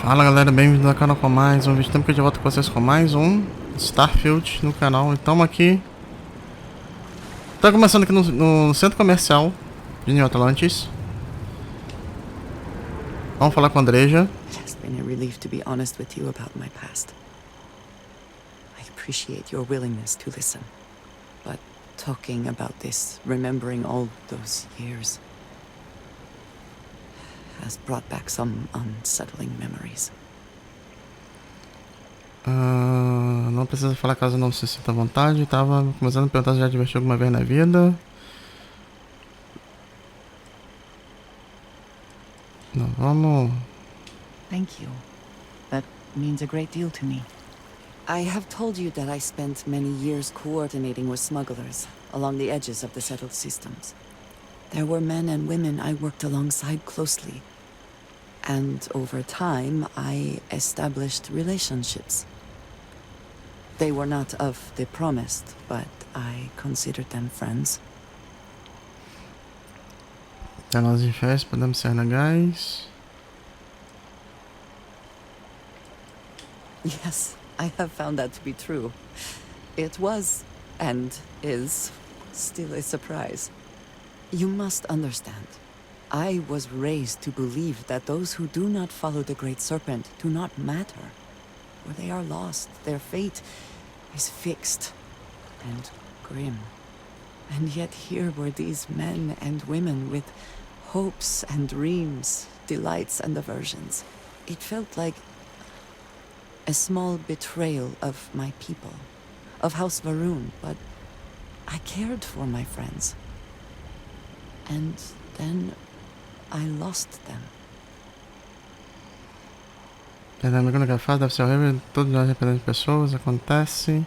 Fala galera, bem-vindo ao canal com mais um vídeo. Estamos aqui de volta com vocês com mais um Starfield no canal. Estamos aqui. Tá começando aqui no centro comercial de New Atlantis. Vamos falar com a Andreja. It's been a relief to be honest with you about my past. I appreciate your willingness to listen. But talking about this, remembering all those years, has brought back some unsettling memories. Não precisa falar caso não se sinta à vontade. Tava começando a perguntar se já divertiu alguma vez na vida. Não, vamos... Thank you. That means a great deal to me. I have told you that I spent many years coordinating with smugglers along the edges of the settled systems. There were men and women I worked alongside closely. And over time, I established relationships. They were not of the promised, but I considered them friends. Telas de festa, podemos ser legais. Yes, I have found that to be true. It was, and is, still a surprise. You must understand. I was raised to believe that those who do not follow the Great Serpent do not matter. For they are lost, their fate is fixed and grim. And yet here were these men and women with hopes and dreams, delights and aversions. It felt like a small betrayal of my people, of House Varun, but I cared for my friends. And then I lost them. Amigo no faz deve ser horrível. Todos nós dependemos de pessoas. Acontece.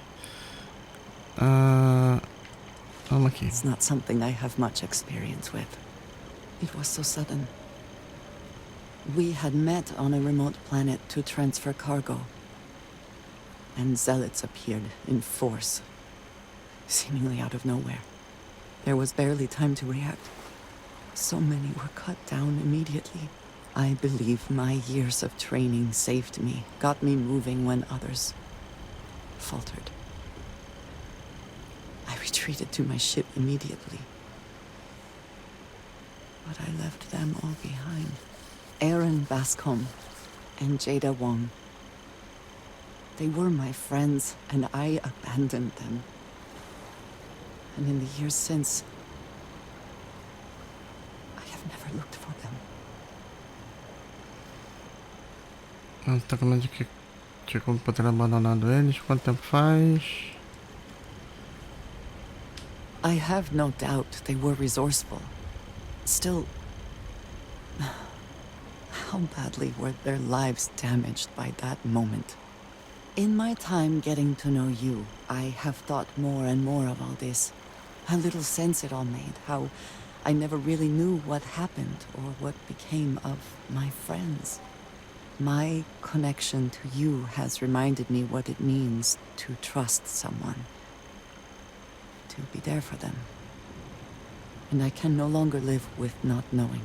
Vamos aqui. It's not something I have much experience with. It was so sudden. We had met on a remote planet to transfer cargo. And zealots appeared in force, seemingly out of nowhere. There was barely time to react. So many were cut down immediately. I believe my years of training saved me, got me moving when others faltered. I retreated to my ship immediately. But I left them all behind. Aaron Bascom and Jada Wong. They were my friends, and I abandoned them. And in the years since, I have never looked for them. Você tá falando de que como poder abandonado eles? Quanto tempo faz? I have no doubt they were resourceful. Still, how badly were their lives damaged by that moment? In my time getting to know you, I have thought more and more of all this. How little sense it all made, how I never really knew what happened or what became of my friends. My connection to you has reminded me what it means to trust someone, to be there for them. And I can no longer live with not knowing.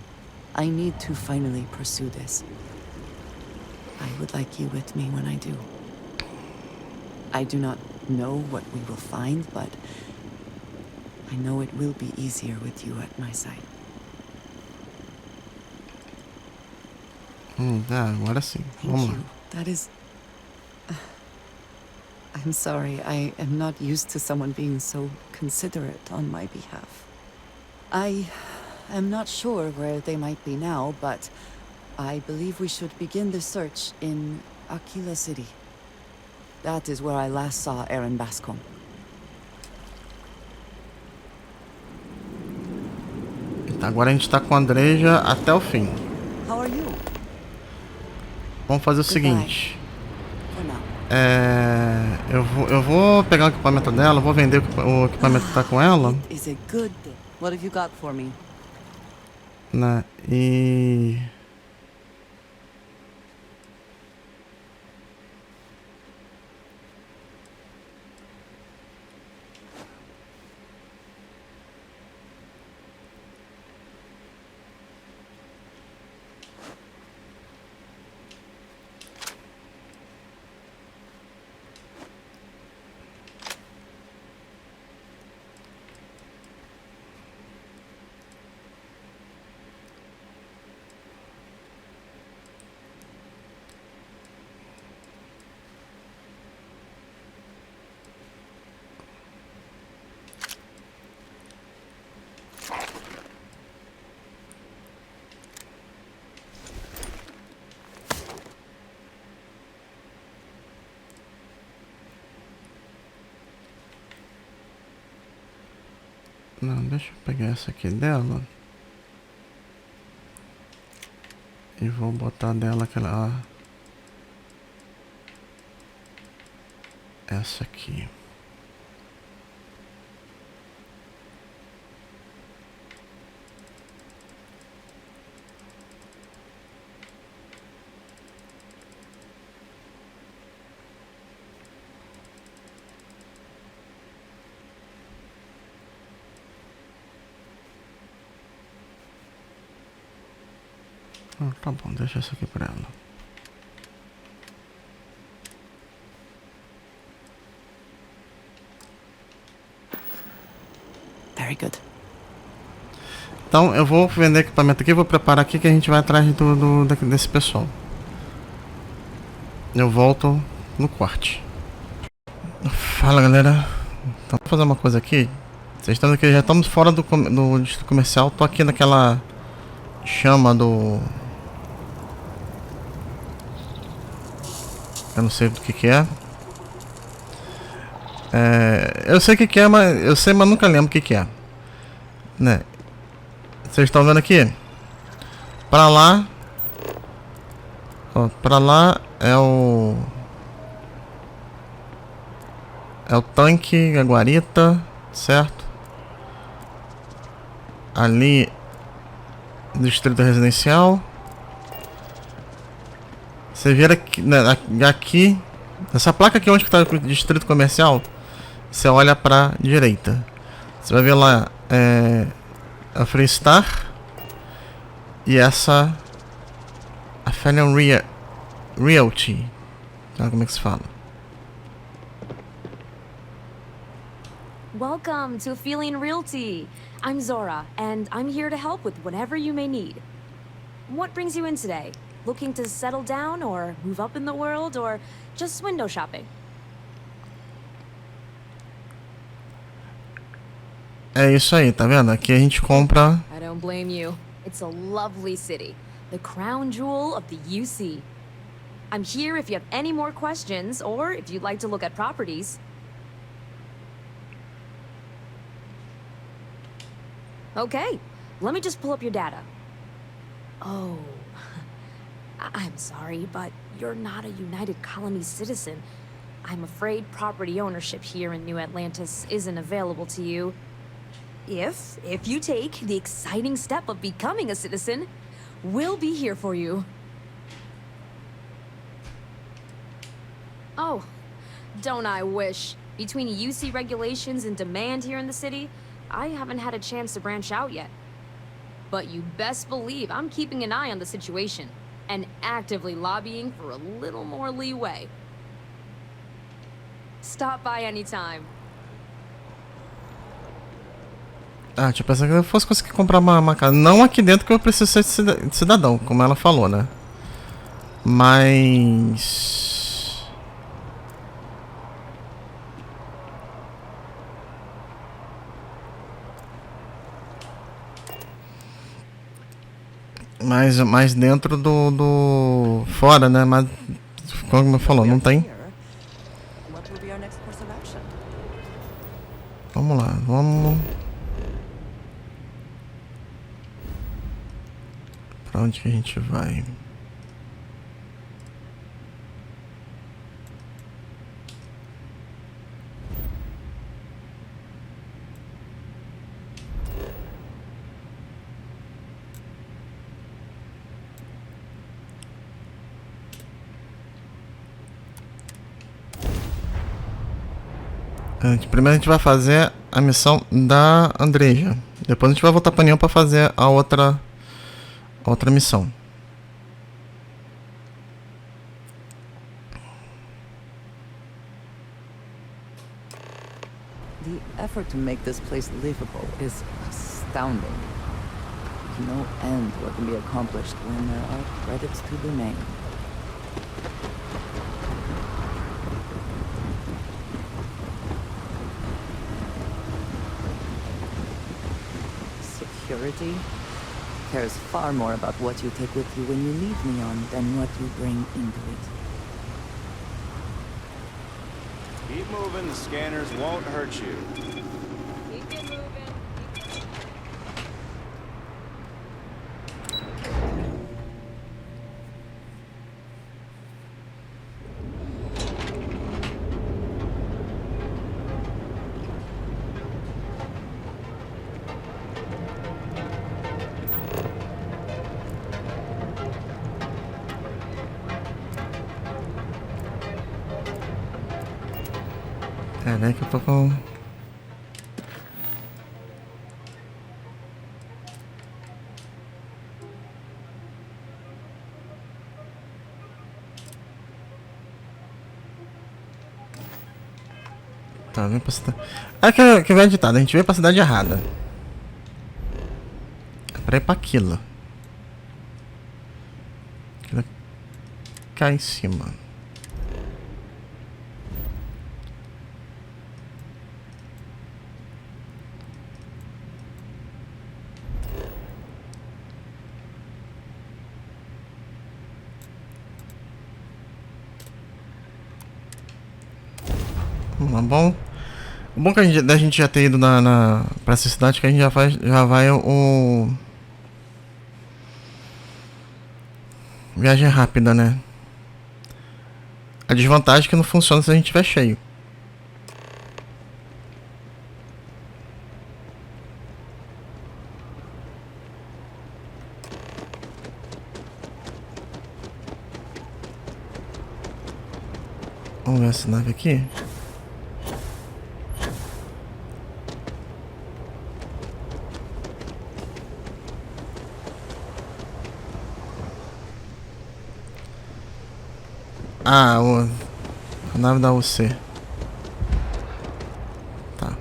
I need to finally pursue this. I would like you with me when I do. I do not know what we will find, but I know it will be easier with you at my side. Agora sim. Vamos lá. That is... I'm sorry, I am not used to someone being so considerate on my behalf. I am not sure where they might be now, but I believe we should begin the search in Aquila City. That is where I last saw Aaron Bascom. Tá, agora a gente tá com a Andreja até o fim. How are you? Vamos fazer o seguinte. For now. Eu vou pegar o equipamento dela, vou vender o equipamento que tá com ela. Is it good? What have you got for me? Né? E... Não, deixa eu pegar essa aqui dela. E vou botar dela aquela... essa aqui. Tá bom, deixa essa aqui pra ela. Very good. Então eu vou vender equipamento aqui, vou preparar aqui que a gente vai atrás desse pessoal. Eu volto no corte. Fala galera. Então vou fazer uma coisa aqui. Vocês estão vendo que já estamos fora do distrito comercial. Tô aqui naquela chama do... eu não sei do que é. Eu sei o que é, mas eu sei, mas nunca lembro o que é, né? Vocês estão vendo aqui? Pra lá, ó, pra lá é o tanque, a guarita, certo? Ali, distrito residencial. Você vira aqui, né, aqui, essa placa aqui onde está o distrito comercial. Você olha pra direita. Você vai ver lá a Freestar e essa a Felion Realty. Tá, como é que se fala? Welcome to Feeling Realty. I'm Zora, and I'm here to help with whatever you may need. What brings you in today? Looking to settle down or move up in the world or just window shopping? É isso aí, tá vendo? Aqui a gente compra. I don't blame you. It's a lovely city, the crown jewel of the UC. I'm here if you have any more questions or if you'd like to look at properties. Okay, let me just pull up your data. Oh, I'm sorry, but you're not a United Colonies citizen. I'm afraid property ownership here in New Atlantis isn't available to you. If you take the exciting step of becoming a citizen, we'll be here for you. Oh, don't I wish. Between UC regulations and demand here in the city, I haven't had a chance to branch out yet. But you best believe I'm keeping an eye on the situation and actively lobbying for a little more leeway. Stop by anytime. Ah, tinha pensado que eu fosse conseguir comprar uma casa. Não aqui dentro que eu preciso ser cidadão, como ela falou, né? Mas... mais dentro do... fora, né? Mas, como eu falou, não tem. Vamos lá, vamos... Pra onde que a gente vai? Primeiro a gente vai fazer a missão da Andreja. Depois a gente vai voltar para Neon para fazer a outra missão. The effort to make this place livable is astounding. No end what can be accomplished when there are credits to be made. Security cares far more about what you take with you when you leave Neon than what you bring into it. Keep moving, the scanners won't hurt you. Keep it moving. Pera aí que eu tô com... Tá, vem pra cidade... Ah, que vai editado, a gente veio pra cidade errada. É pra ir pra aquilo. Aquilo é cá em cima. Tá bom? O bom que da gente já ter ido pra essa cidade que a gente já vai o... Viagem rápida, né? A desvantagem é que não funciona se a gente estiver cheio. Vamos ver essa nave aqui. Ah, a nave da UC. Tá.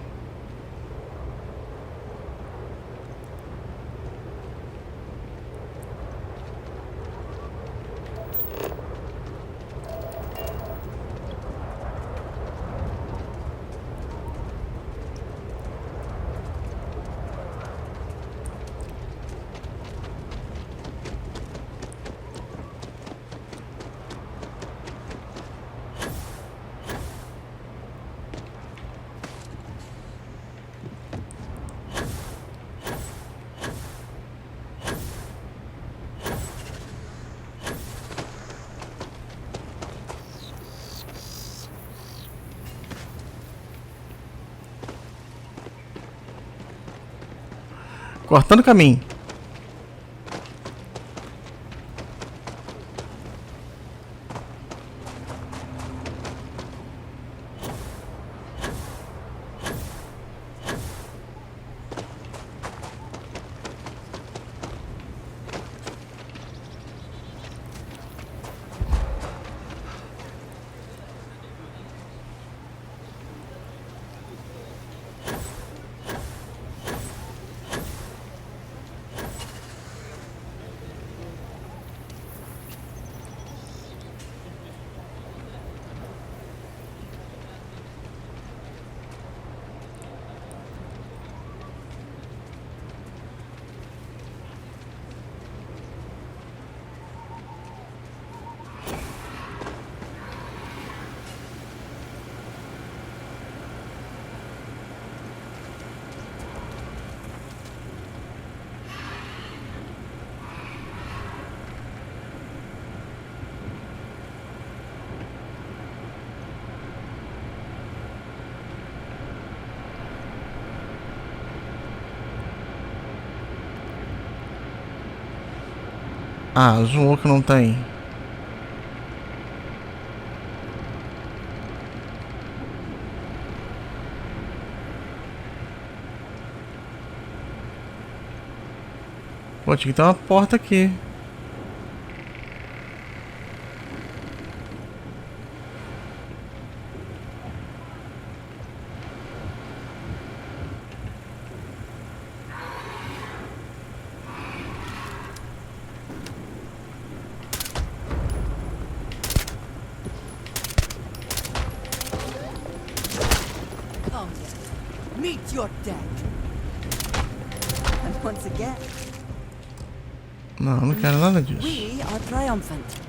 Cortando o caminho. Ah, zoou que não tem. Pô, tinha que ter uma porta aqui. Meet your death. And once again, Não, não quero nada disso. we are triumphant.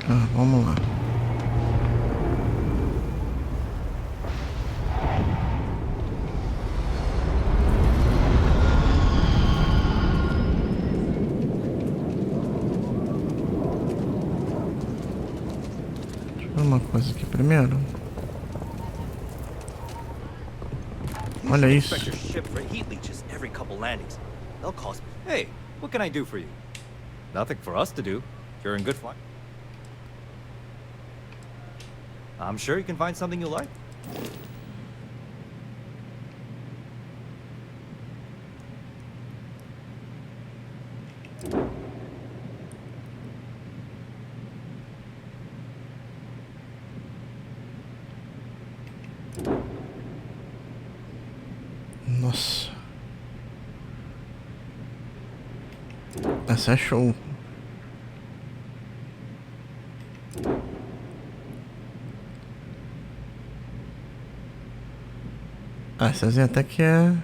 Ah, vamos lá. uma coisa aqui primeiro. Olha isso. Inspect your ship for heat leeches every couple landings. They'll cost. Hey, what can I do for you? Nothing for us to do. You're in good flight. I'm sure you can find something you like. Nossa. Essa é show. Ah, essazinha até que é...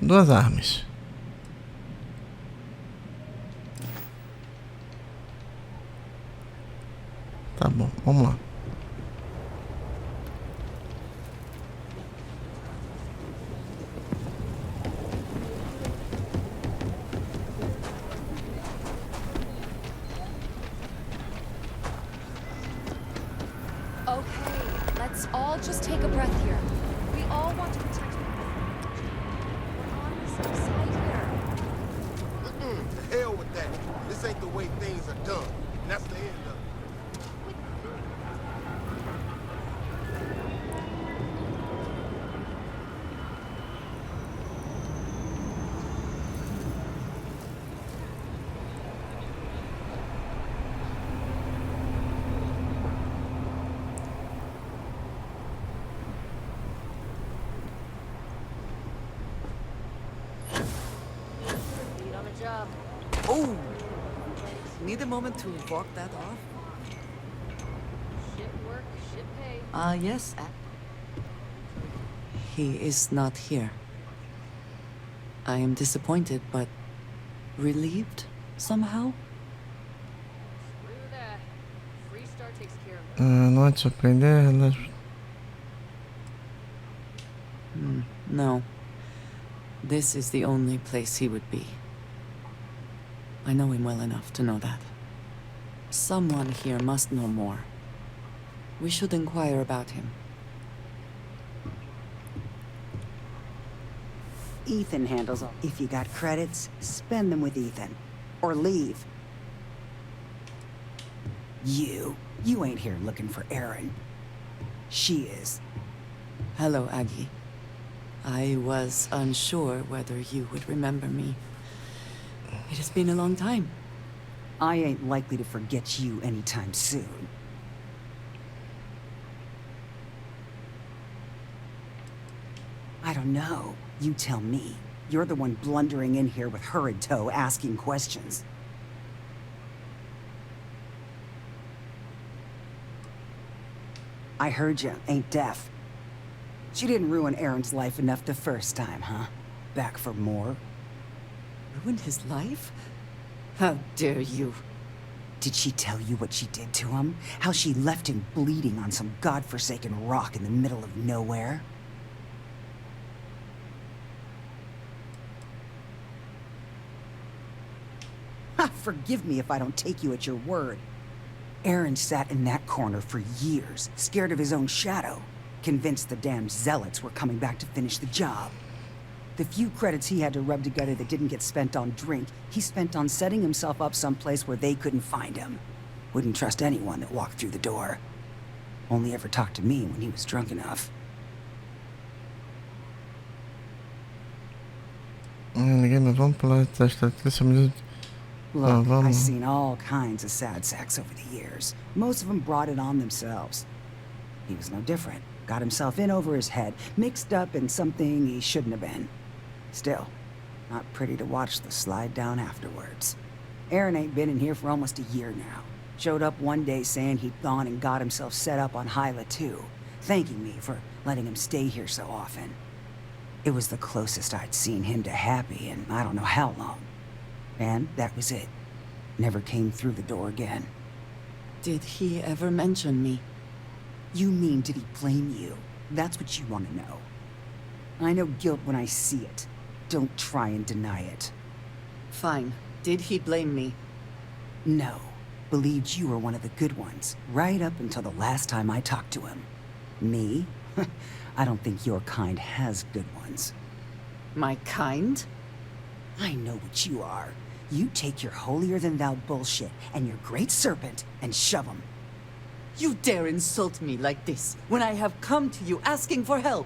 duas armas. Tá bom, vamos lá. Okay, let's all just take a breath here. We all want to protect people. We're on the same side here. The hell with that. This ain't the way things are done. And that's the end of it. Lead on the job. Oh! Need a moment to walk that off? Ship work, ship pay. Yes. He is not here. I am disappointed, but relieved somehow? Screw that. Freestar takes care of it. Não é de surpreender, elas... No. This is the only place he would be. I know him well enough to know that. Someone here must know more. We should inquire about him. Ethan handles all. If you got credits, spend them with Ethan. Or leave. You ain't here looking for Erin. She is. Hello, Aggie. I was unsure whether you would remember me. It has been a long time. I ain't likely to forget you anytime soon. I don't know. You tell me. You're the one blundering in here with her in tow, asking questions. I heard you, ain't deaf. She didn't ruin Aaron's life enough the first time, huh? Back for more? Ruined his life? How dare you? Did she tell you what she did to him? How she left him bleeding on some godforsaken rock in the middle of nowhere? Ha! Forgive me if I don't take you at your word. Aaron sat in that corner for years, scared of his own shadow, convinced the damn zealots were coming back to finish the job. The few credits he had to rub together that didn't get spent on drink, he spent on setting himself up someplace where they couldn't find him. Wouldn't trust anyone that walked through the door. Only ever talked to me when he was drunk enough. Ninguém, vamos pular esta trilha. Look, vamos. I've seen all kinds of sad sacks over the years. Most of them brought it on themselves. He was no different. Got himself in over his head, mixed up in something he shouldn't have been. Still, not pretty to watch the slide down afterwards. Aaron ain't been in here for almost a year now. Showed up one day saying he'd gone and got himself set up on Hyla too, thanking me for letting him stay here so often. It was the closest I'd seen him to happy in I don't know how long. And that was it. Never came through the door again. Did he ever mention me? You mean did he blame you? That's what you want to know. I know guilt when I see it. Don't try and deny it. Fine. Did he blame me? No. Believed you were one of the good ones, right up until the last time I talked to him. Me? I don't think your kind has good ones. My kind? I know what you are. You take your holier-than-thou bullshit and your great serpent and shove 'em. You dare insult me like this when I have come to you asking for help.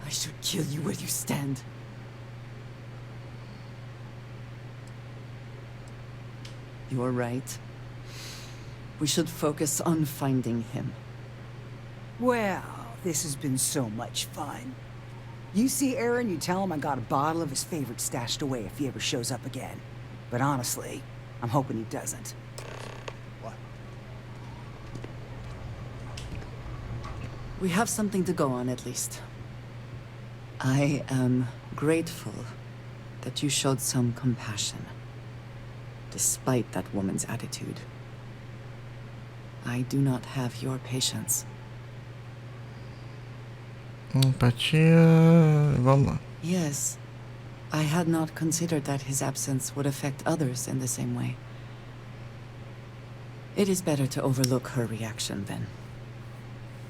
I should kill you where you stand. You're right. We should focus on finding him. Well, this has been so much fun. You see Aaron, you tell him I got a bottle of his favorite stashed away if he ever shows up again. But honestly, I'm hoping he doesn't. What? We have something to go on at least. I am grateful that you showed some compassion, despite that woman's attitude. I do not have your patience. Empatia. Vamos lá. Yes, I had not considered that his absence would affect others in the same way. It is better to overlook her reaction then.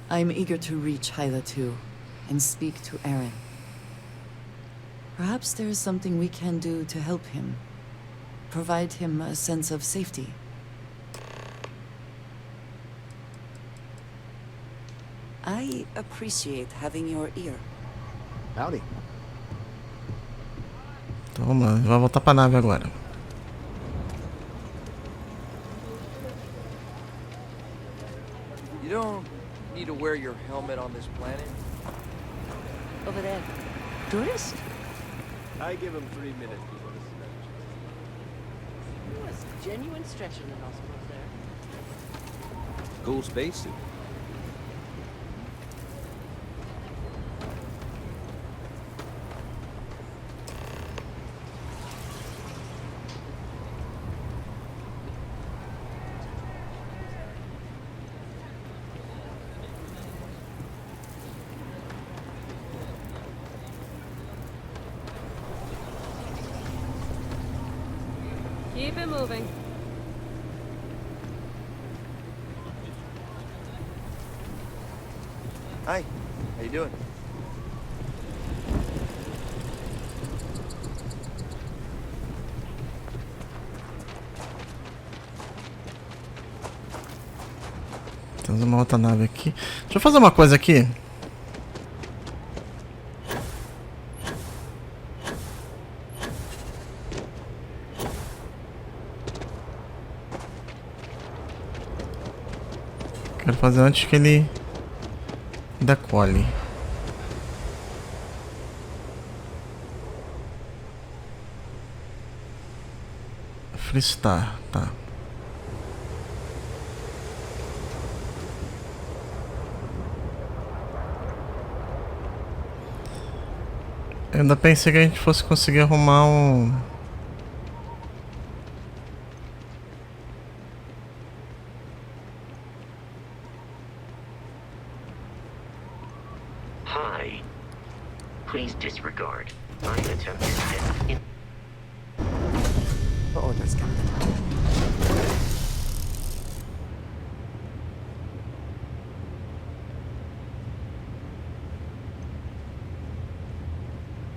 I'm eager to reach Hyla too, and speak to Aaron. Perhaps there is something we can do to help him. Provide him a sense of safety. I appreciate having your ear. Howdy. Então vamos lá, vai voltar pra nave agora. You don't need to wear your helmet on this planet. Over there. Tourist? I give him 3 minutes before the It was a genuine stretch in the nostrils there. Cool spacesuit. Keep it moving. Hi, how you doing? Temos uma outra nave aqui. Deixa eu fazer uma coisa aqui. Quero fazer antes que ele decole. Freestar, tá. Eu ainda pensei que a gente fosse conseguir arrumar um... Hi. Please disregard. I'm attempting to... Orders, Captain.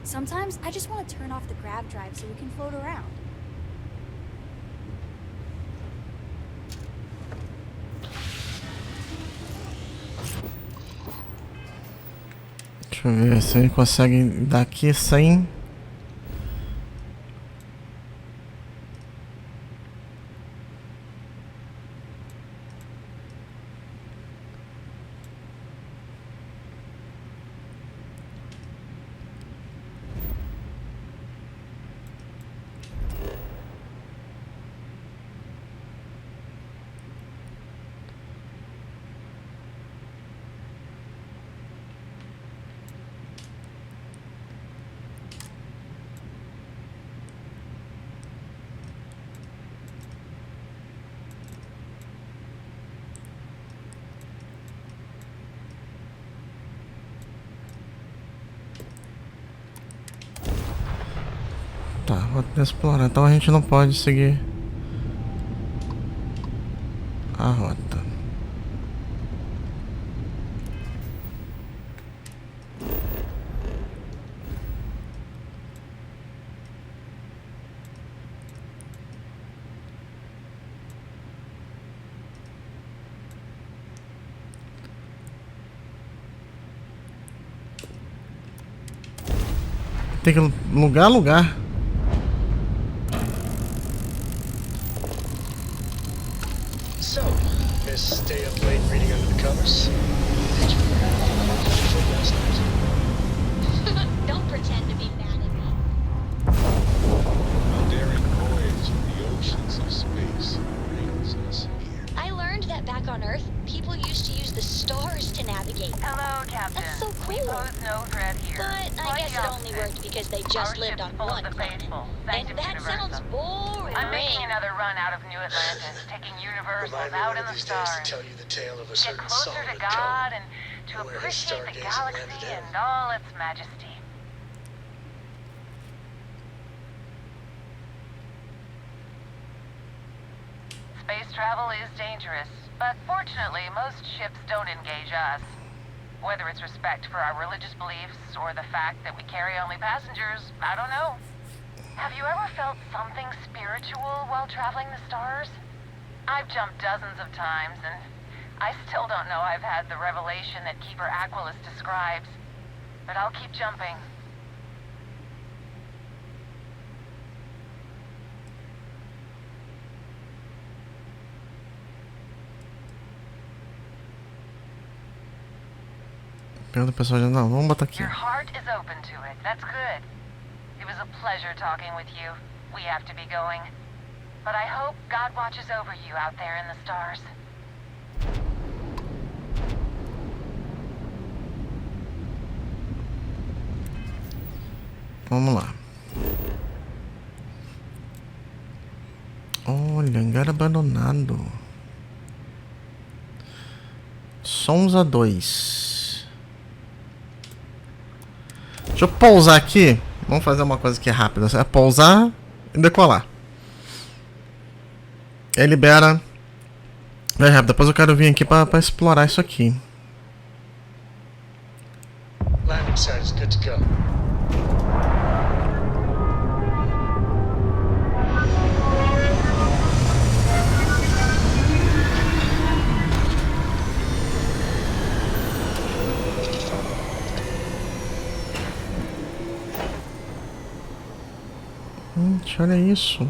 Sometimes I just want to turn off the grav drive so we can float around. Deixa eu ver se ele consegue daqui sem... Tá, vou explorar. Então a gente não pode seguir a rota. Tem que lugar. So, Miss stay up late reading under the covers? Did you last night? Don't pretend to be mad at me. A daring voyage in the oceans of space brings us here. I learned that back on Earth, people used to use the stars to navigate. Hello, Captain. That's so cool. We pose no threat here. But I guess it only worked because they just lived on one planet. And that sounds boring. I'm making another run out of New Atlantis, taking universals out in the stars. To tell you the tale of a Get certain closer to solid God cone and to where his appreciate the stargazer galaxy landed in. and all its majesty. Space travel is dangerous, but fortunately most ships don't engage us. Whether it's respect for our religious beliefs or the fact that we carry only passengers, I don't know. Have you ever felt something spiritual while traveling the stars? I've jumped dozens of times, and I still don't know I've had the revelation that Keeper Aquilus describes. But I'll keep jumping. Pergunta pro pessoal, não, vamos botar aqui. Your heart is open to it. That's good. It was a pleasure talking with you. We have to be going. But I hope God watches over you out there in the stars. Vamos lá. Olha, hangar abandonado. Sonza 2. Deixa eu pousar aqui. Vamos fazer uma coisa aqui rápida. É pousar e decolar. Aí libera. Vai rápido. Depois eu quero vir aqui pra explorar isso aqui. Landing site is good to go. Gente, olha isso.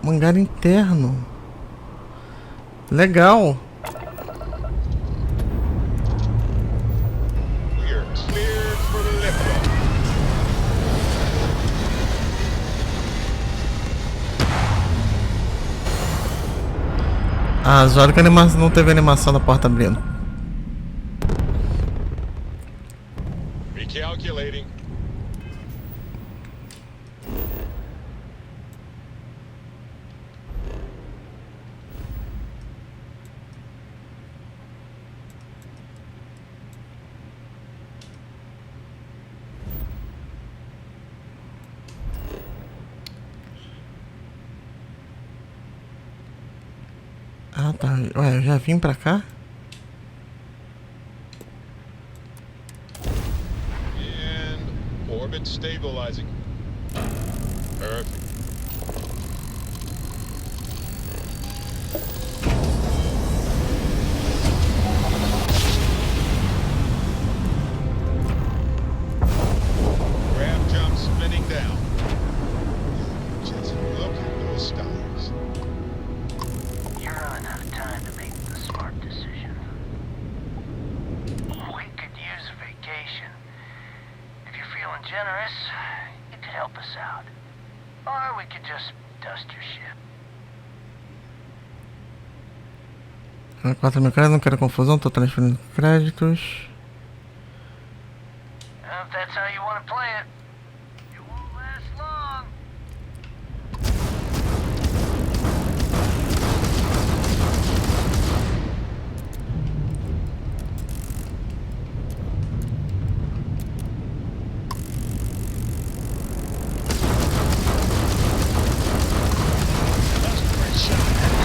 Um hangar interno. Legal. We are cleared for liftoff. Ah, olha que a animação, não teve animação da porta abrindo. Recalculating. Ah, tá. Ué, eu já vim pra cá? And orbit stabilizing. Perfect. Grab jump spinning down. Just look at those stars. You're running out of time to make the smart decision. We could use a vacation. If you're feeling generous, you could help us out. Or we could just dust your ship. 4 mil créditos, não quero confusão, tô transferindo créditos. If that's how you want to play it, it won't last long. That was a great shot.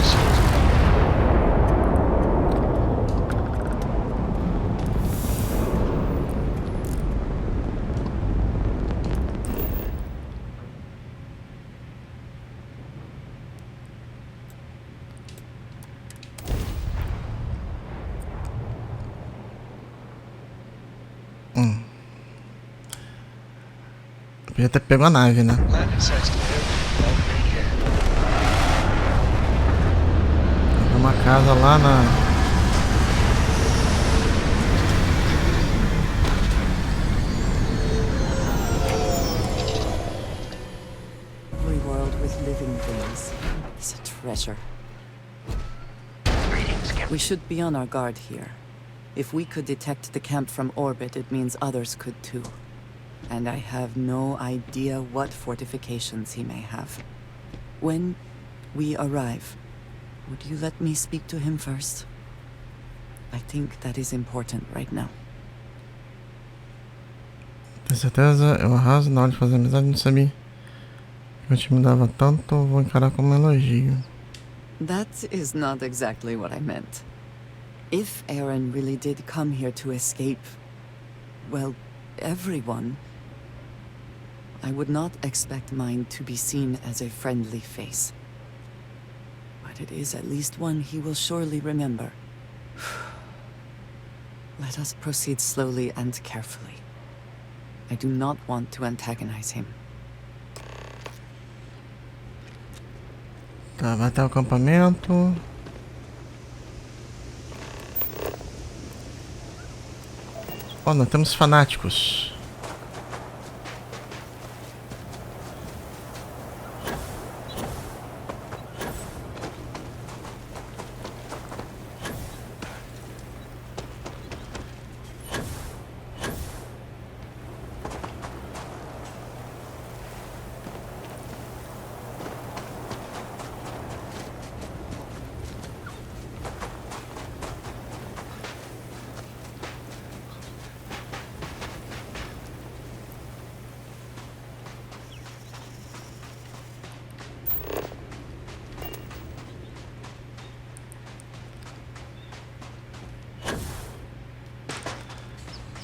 Podia ter pego a nave, né? Tem uma casa lá na... Every world with living things is a treasure. We should be on our guard here. If we could detect the camp from orbit, it means others could too. And I have no idea what fortifications he may have. When we arrive, would you let me speak to him first? I think that is important right now. Tem certeza? Eu arraso na hora de fazer amizade, não sabia que eu te me dava tanto, vou encarar como um elogio. That is not exactly what I meant. If Aaron really did come here to escape, well, everyone, I would not expect mine to be seen as a friendly face. But it is at least one he will surely remember. Let us proceed slowly and carefully. I do not want to antagonize him. Tá, vai até o acampamento. Ó, nós temos fanáticos.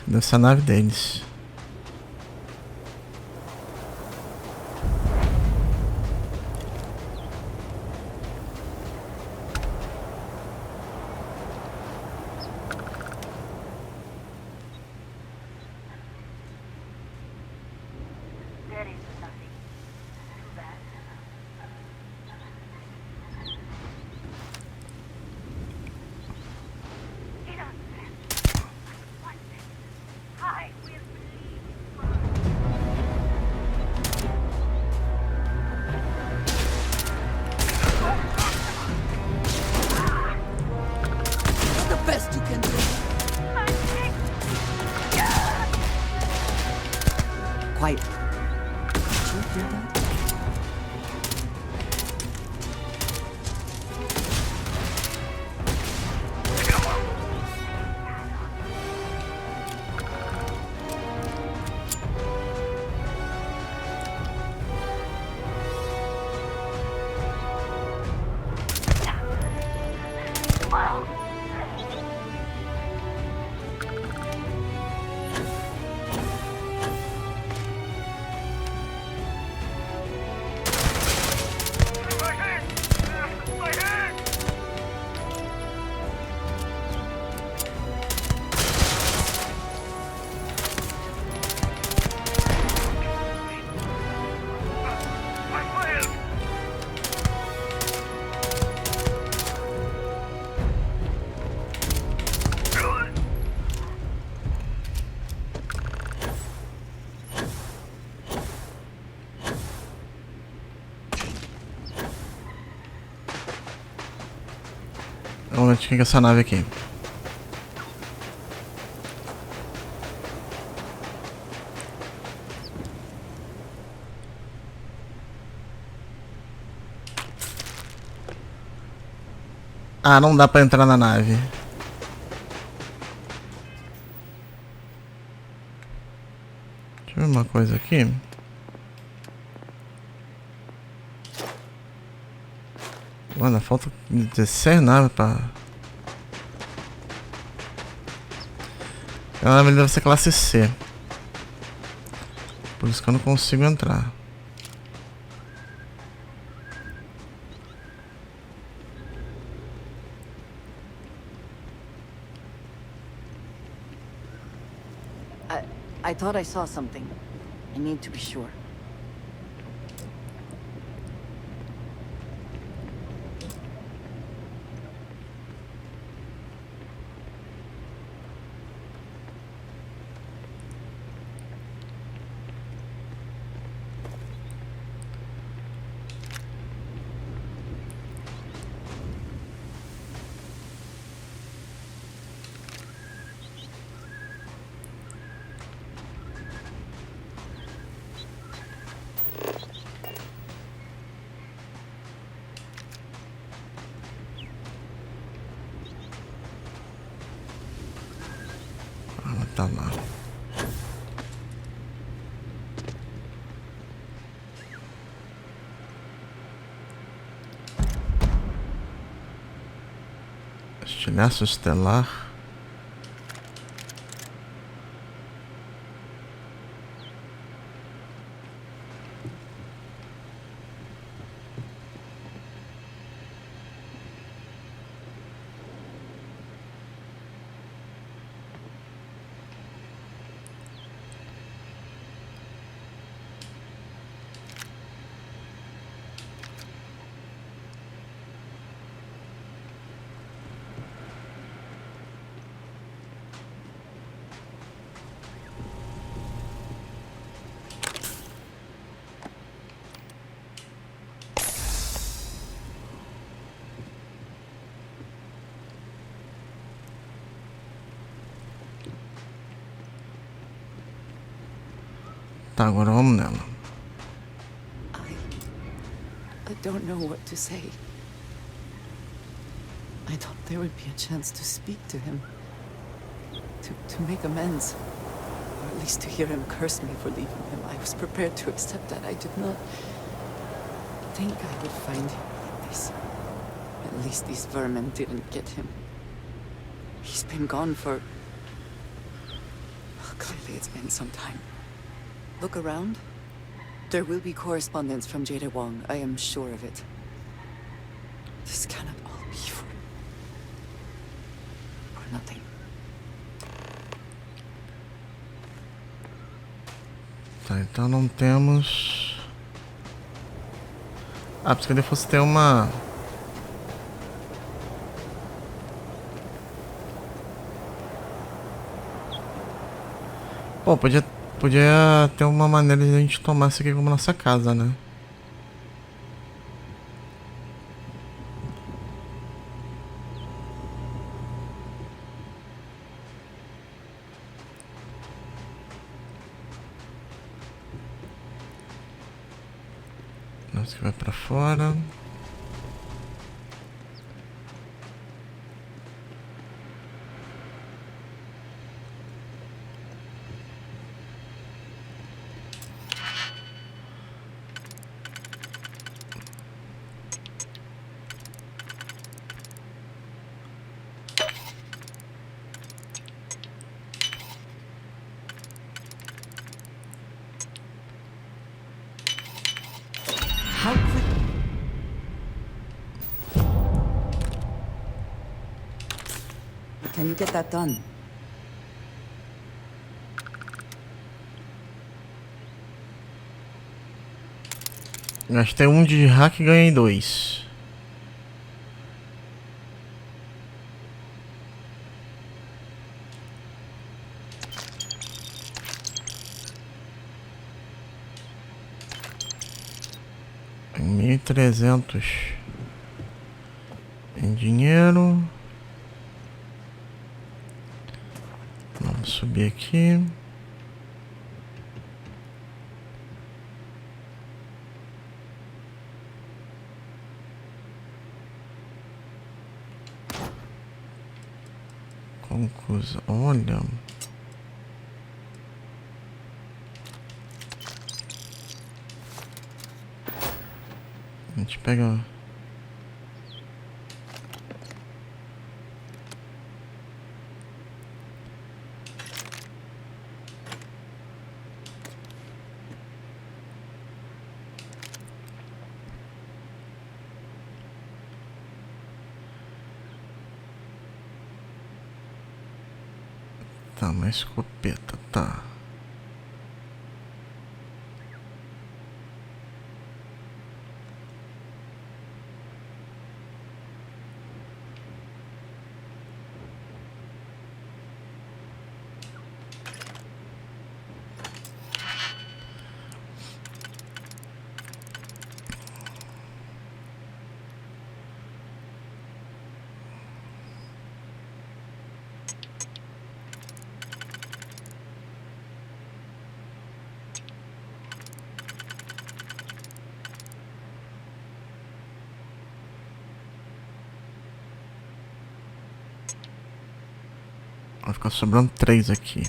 Dessa nave deles. Quiet. Did you hear that? Vamos ver quem é essa nave aqui. Ah, não dá pra entrar na nave. Deixa eu ver uma coisa aqui. Mano, falta 16 naves pra... A nave deve ser classe C. Por isso que eu não consigo entrar. I thought I saw something. I need to be sure. Tá lá. Estilhaço estelar. Tá, agora vamos nela. I don't know what to say. I thought there would be a chance to speak to him. To make amends. Or at least to hear him curse me for leaving him. I was prepared to accept that. I did not think I would find him like this. At least these vermin didn't get him. He's been gone for... Well, clearly it's been some time. Look around. There will be correspondence from Jada Wong. I am sure of it. This cannot all be for nothing. Tá, então não temos... Ah, porque ele fosse ter uma... Pô, podia ter uma maneira de a gente tomar isso aqui como nossa casa, né? Nossa, que vai pra fora. How quick? Can you get that done? Gastei um de hack e ganhei 2. $1.300 em dinheiro. Vamos subir aqui. Conclusão, olha. A gente pega. Tá, uma escopeta, tá. Vai ficar sobrando 3 aqui.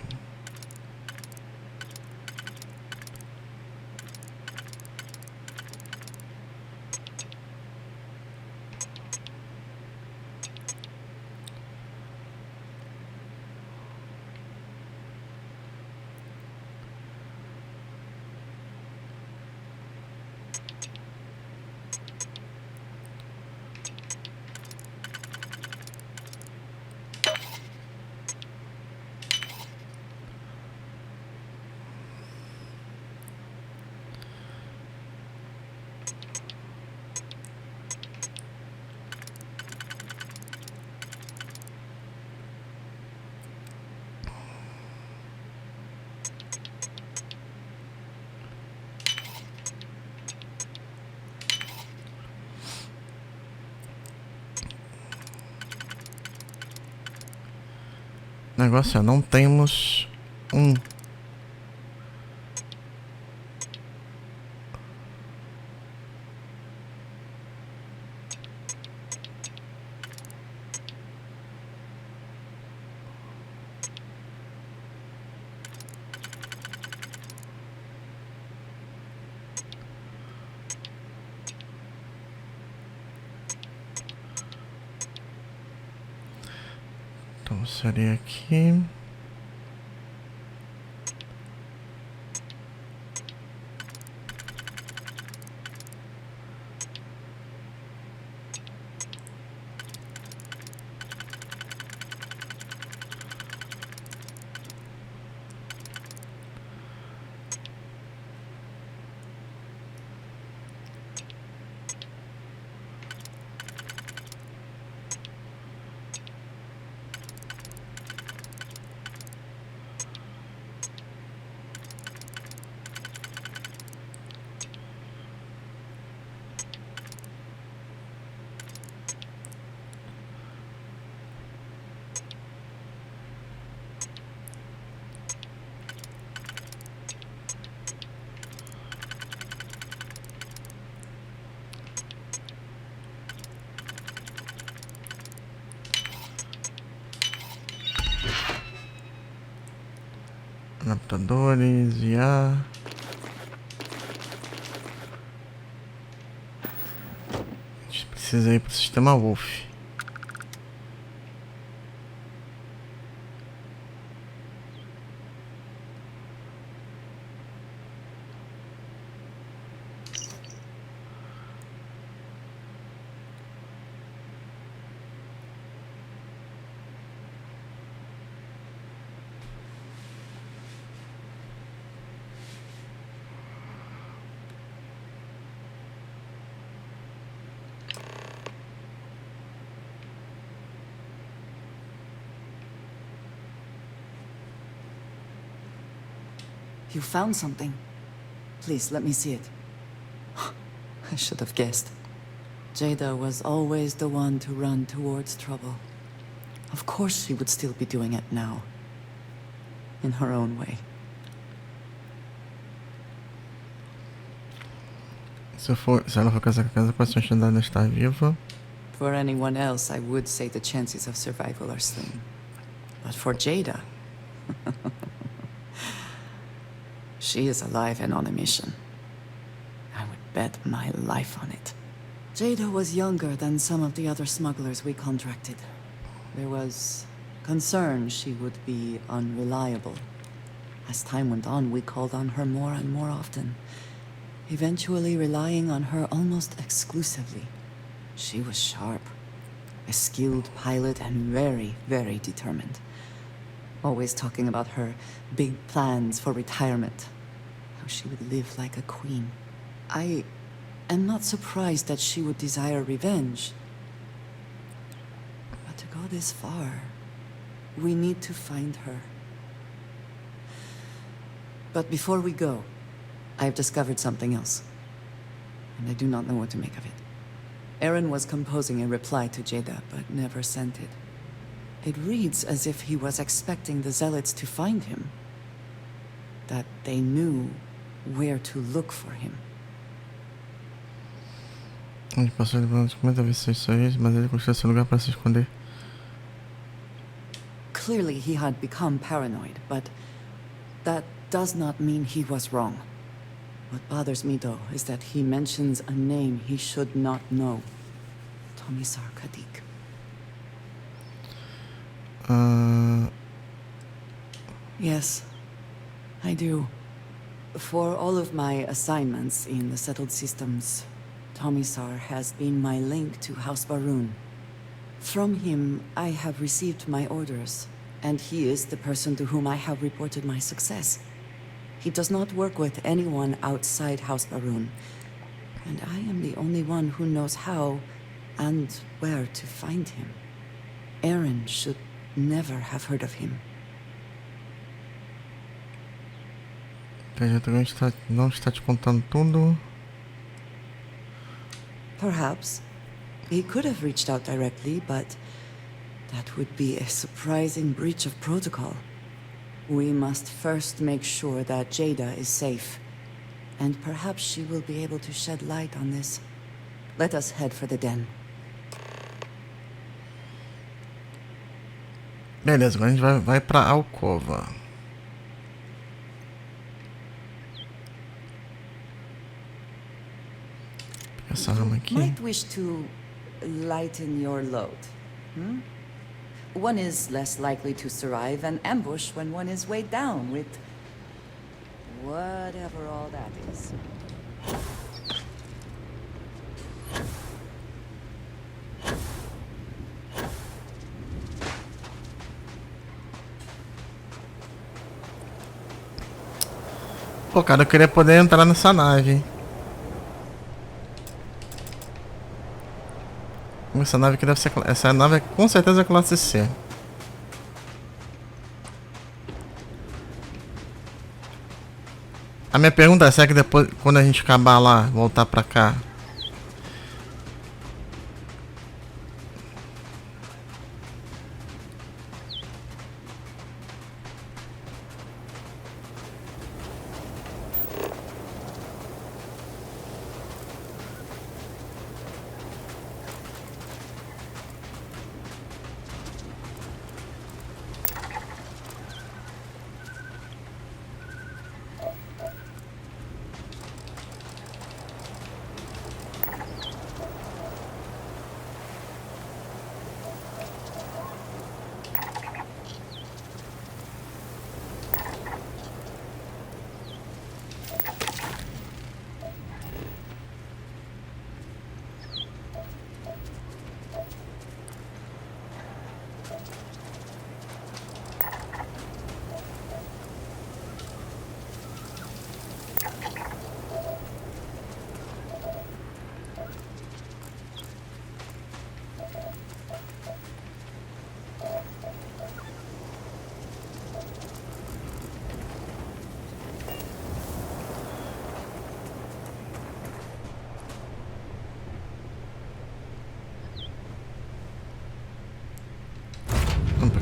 O negócio é, não temos um. Então seria aqui. Adaptadores, IA. A gente precisa ir para o sistema Wolf. You found something. Please, let me see it. I should have guessed. Jada was always the one to run towards trouble. Of course she would still be doing it now. In her own way. Se ela for casar com a casa, pode ser que ainda está viva. For anyone else, I would say the chances of survival are slim. But for Jada... she is alive and on a mission. I would bet my life on it. Jada was younger than some of the other smugglers we contracted. There was concern she would be unreliable. As time went on, we called on her more and more often, eventually relying on her almost exclusively. She was sharp, a skilled pilot and very, very determined. Always talking about her big plans for retirement. How she would live like a queen. I am not surprised that she would desire revenge. But to go this far, we need to find her. But before we go, I have discovered something else. And I do not know what to make of it. Aaron was composing a reply to Jada, but never sent it. It reads as if he was expecting the Zealots to find him. That they knew where to look for him. A gente passou levando 50 vezes isso aí, mas ele construiu esse lugar para se esconder. Clearly he had become paranoid, but that does not mean he was wrong. What bothers me, though, is that he mentions a name he should not know. Tomisar Kadik. Yes, I do. For all of my assignments in the settled systems, Tomisar has been my link to House Baroon. From him, I have received my orders, and he is the person to whom I have reported my success. He does not work with anyone outside House Baroon, and I am the only one who knows how and where to find him. Aaron should never have heard of him. Não está te contando tudo. Perhaps. He could have reached out directly, but that would be a surprising breach of protocol. We must first make sure that Jada is safe, and perhaps she will be able to shed light on this. Let us head for the den. Beleza, agora a gente vai pra alcova. Essa arma aqui. Might wish to lighten your load. One is less likely to survive an ambush when one is weighed down with whatever all that is. Pô, cara, eu queria poder entrar nessa nave. Essa nave aqui deve ser... Essa nave é com certeza classe C. A minha pergunta é, será que depois, quando a gente acabar lá, voltar pra cá...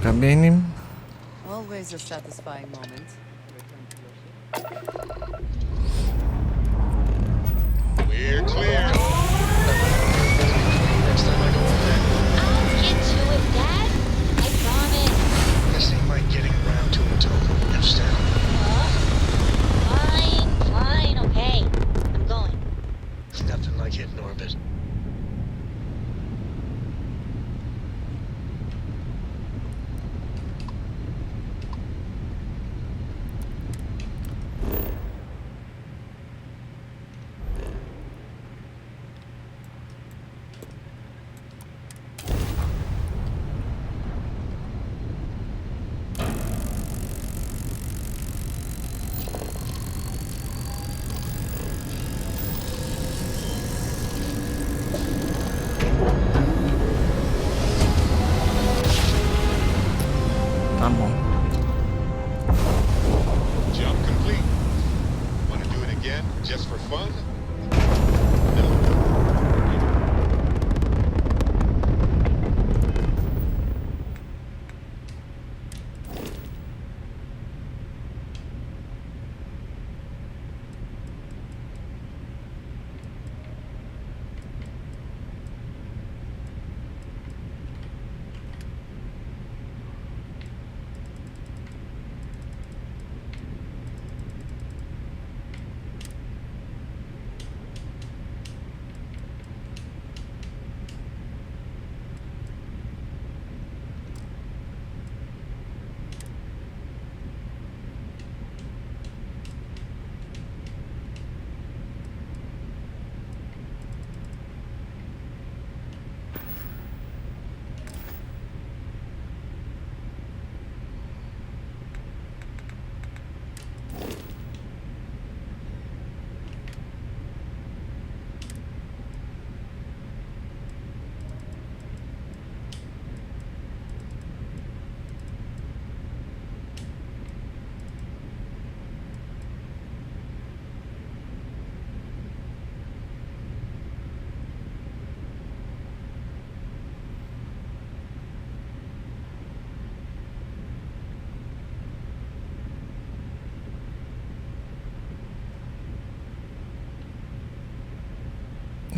Cabine. Always a satisfying moment. We're clear. Next time I go over there. I'll get to it, Dad. I promise. This ain't like getting around to it, Toby. You understand? Fine, okay. I'm going. It's nothing like hitting orbit.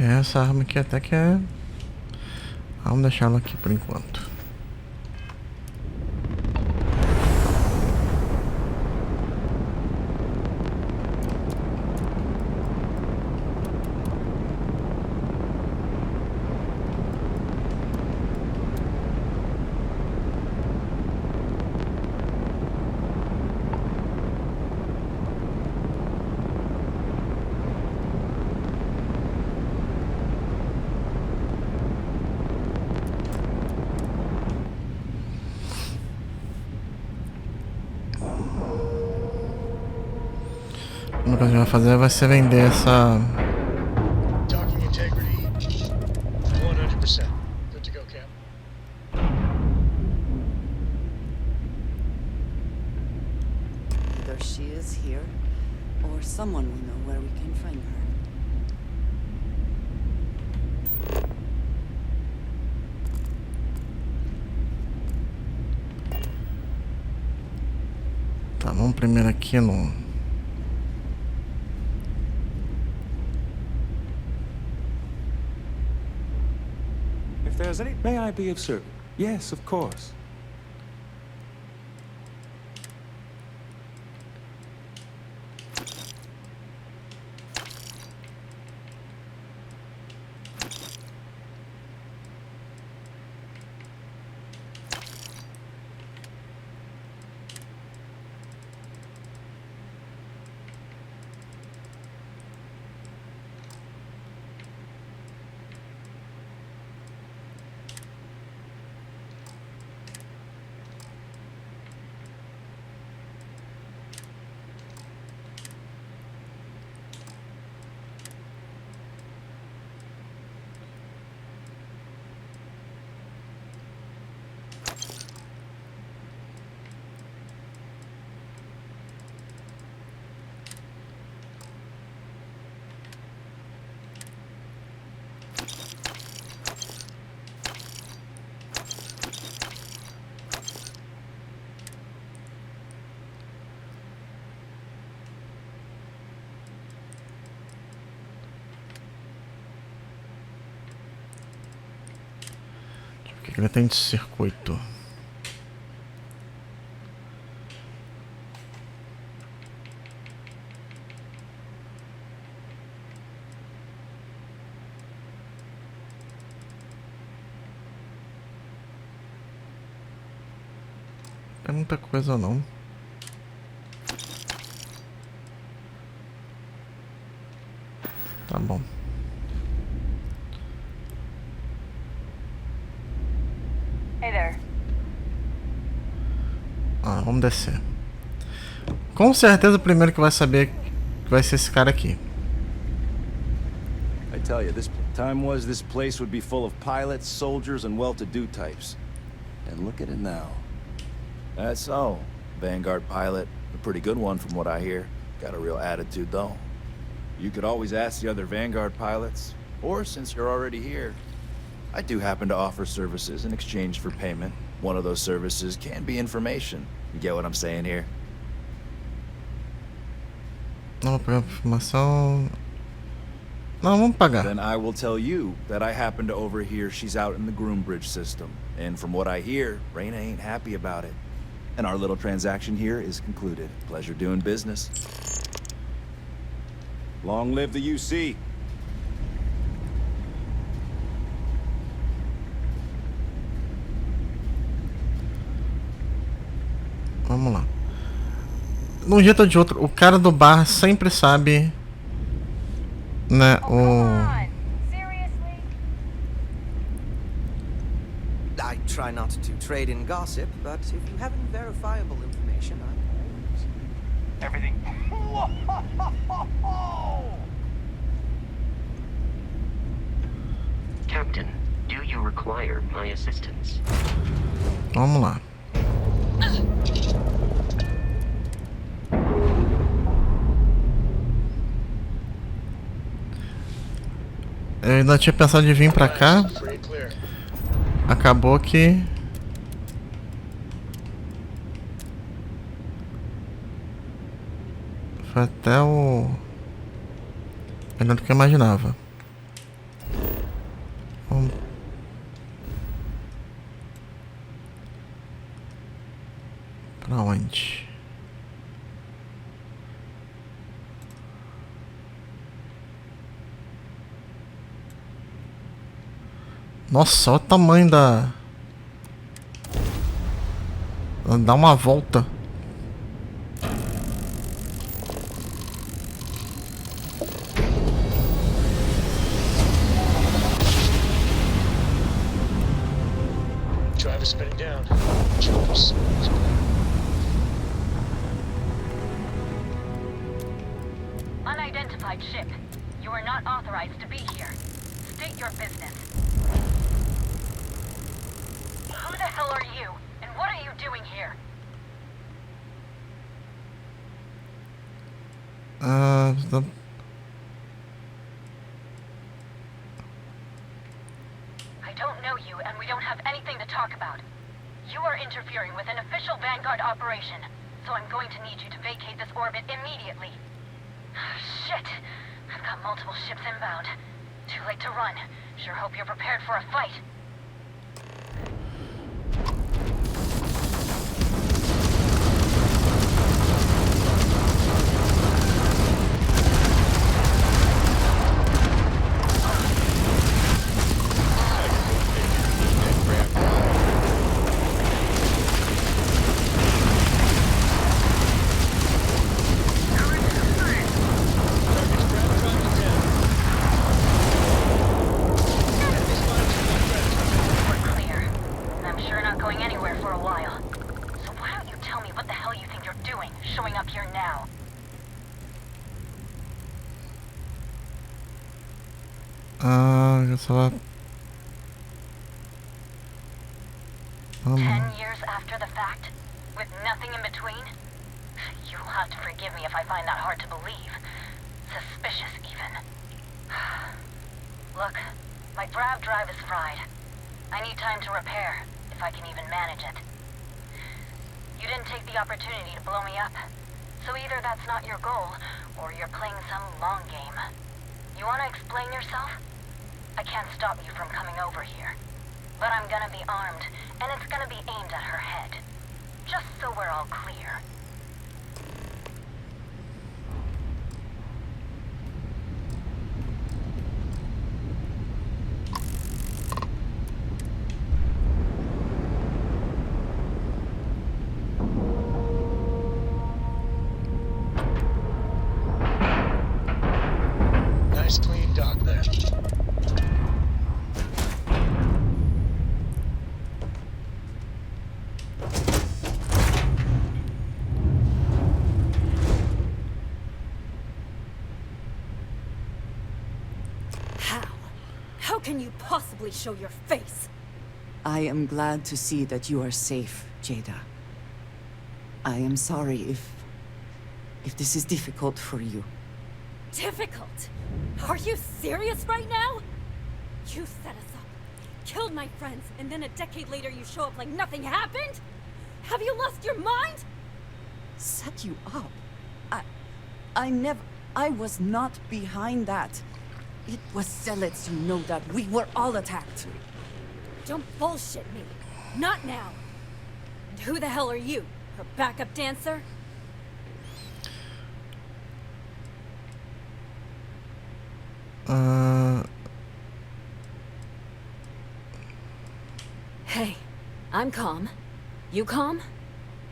Essa arma aqui até que é... Vamos deixar ela aqui por enquanto. O que a gente vai fazer vai ser vender essa... Docking integrity 100%. Good to go, Cap. Either she is here, or someone will know where we can find her. Tá, vamos primeiro aqui no... If there's any... May I be of service? Yes, of course. O que ele tem de circuito? Não é muita coisa não. Tá bom. Vamos descer. Com certeza o primeiro que vai saber vai ser esse cara aqui. I tell you, this time was this place would be full of pilots, soldiers, and well-to-do types. And look at it now. That's all. Vanguard pilot, a pretty good one from what I hear. Got a real attitude though. You could always ask the other Vanguard pilots, or since you're already here, I do happen to offer services in exchange for payment. One of those services can be information. You get what I'm saying here? Não, por informação. Não, vamos pagar. Then I will tell you that I happen to overhear she's out in the Groombridge system. And from what I hear, Reyna ain't happy about it. And our little transaction here is concluded. Pleasure doing business. Long live the UC. Vamos lá. De um jeito ou de outro, o cara do bar sempre sabe, né, I try not to trade in gossip, but if you have any verifiable information, Everything. Captain, do you require my assistance? Vamos lá. Eu ainda tinha pensado de vir pra cá. Acabou que... Foi até o... melhor do que eu imaginava. Pra onde? Nossa, olha o tamanho da... Dá uma volta. Driver spinning down. Choppers. Unidentified ship. You are not authorized to be here. State your business. Who the hell are you? And what are you doing here? I don't know you, and we don't have anything to talk about. You are interfering with an official Vanguard operation, so I'm going to need you to vacate this orbit immediately. Shit! I've got multiple ships inbound. Too late to run. Sure hope you're prepared for a fight. Só... 10 years after the fact? With nothing in between? You'll have to forgive me if I find that hard to believe. Suspicious, even. Look, my grav drive is fried. I need time to repair, if I can even manage it. You didn't take the opportunity to blow me up. So either that's not your goal, or you're playing some long game. You want to explain yourself? I can't stop you from coming over here. But I'm gonna be armed, and it's gonna be aimed at her head. Just so we're all clear. Nice clean dock there. How can you possibly show your face? I am glad to see that you are safe, Jada. I am sorry if this is difficult for you. Difficult? Are you serious right now? You set us up, killed my friends, and then a decade later you show up like nothing happened? Have you lost your mind? Set you up? I was not behind that. It was zealots who know that we were all attacked. Don't bullshit me. Not now. And who the hell are you? Her backup dancer? Hey, I'm calm. You calm?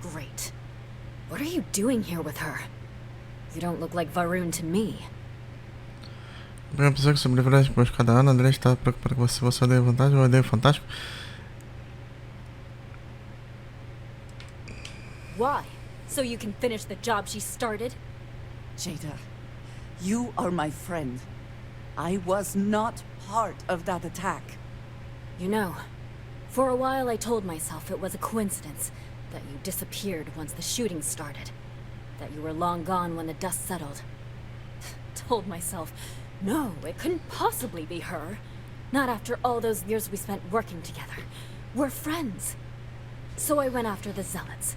Great. What are you doing here with her? You don't look like Varun to me. Uma pessoa que sobrevive depois de cada ano, André está preocupado com você odeia vantagem ou odeia fantástico? Why? So you can finish the job she started? Jada, you are my friend. I was not part of that attack. You know, for a while I told myself it was a coincidence that you disappeared once the shooting started. That you were long gone when the dust settled. Told myself, no, it couldn't possibly be her. Not after all those years we spent working together. We're friends. So I went after the zealots.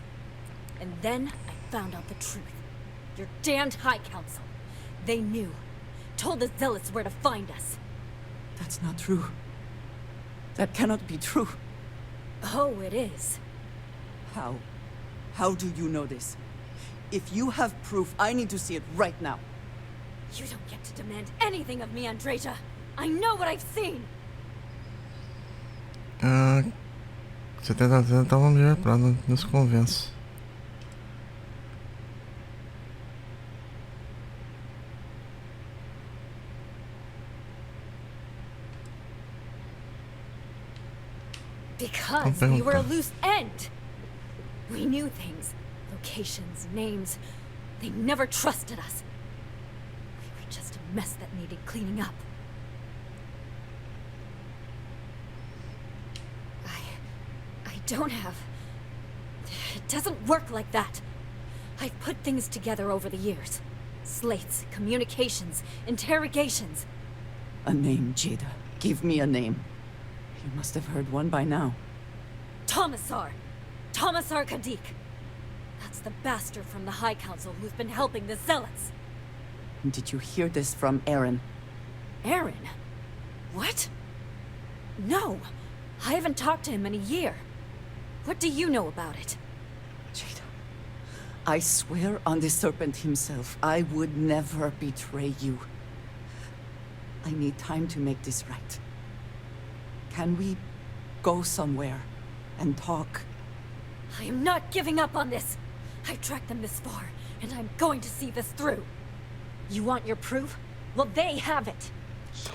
And then I found out the truth. Your damned High Council. They knew. Told the zealots where to find us. That's not true. That cannot be true. Oh, it is. How? How do you know this? If you have proof, I need to see it right now. You don't get to demand anything of me, Andreja. I know what I've seen. Você tenta uma melhor pra não nos convence. Because we were a loose end. We knew things, locations, names. They never trusted us. We were just a mess that needed cleaning up. I don't have... It doesn't work like that. I've put things together over the years. Slates, communications, interrogations. A name, Jada. Give me a name. You must have heard one by now. Tomasar Kadik. That's the bastard from the High Council who's been helping the Zealots. Did you hear this from Aaron? Aaron? What? No. I haven't talked to him in a year. What do you know about it? Jada, I swear on the Serpent himself, I would never betray you. I need time to make this right. Can we go somewhere and talk? I am not giving up on this. I've tracked them this far, and I'm going to see this through. You want your proof? Well, they have it. So,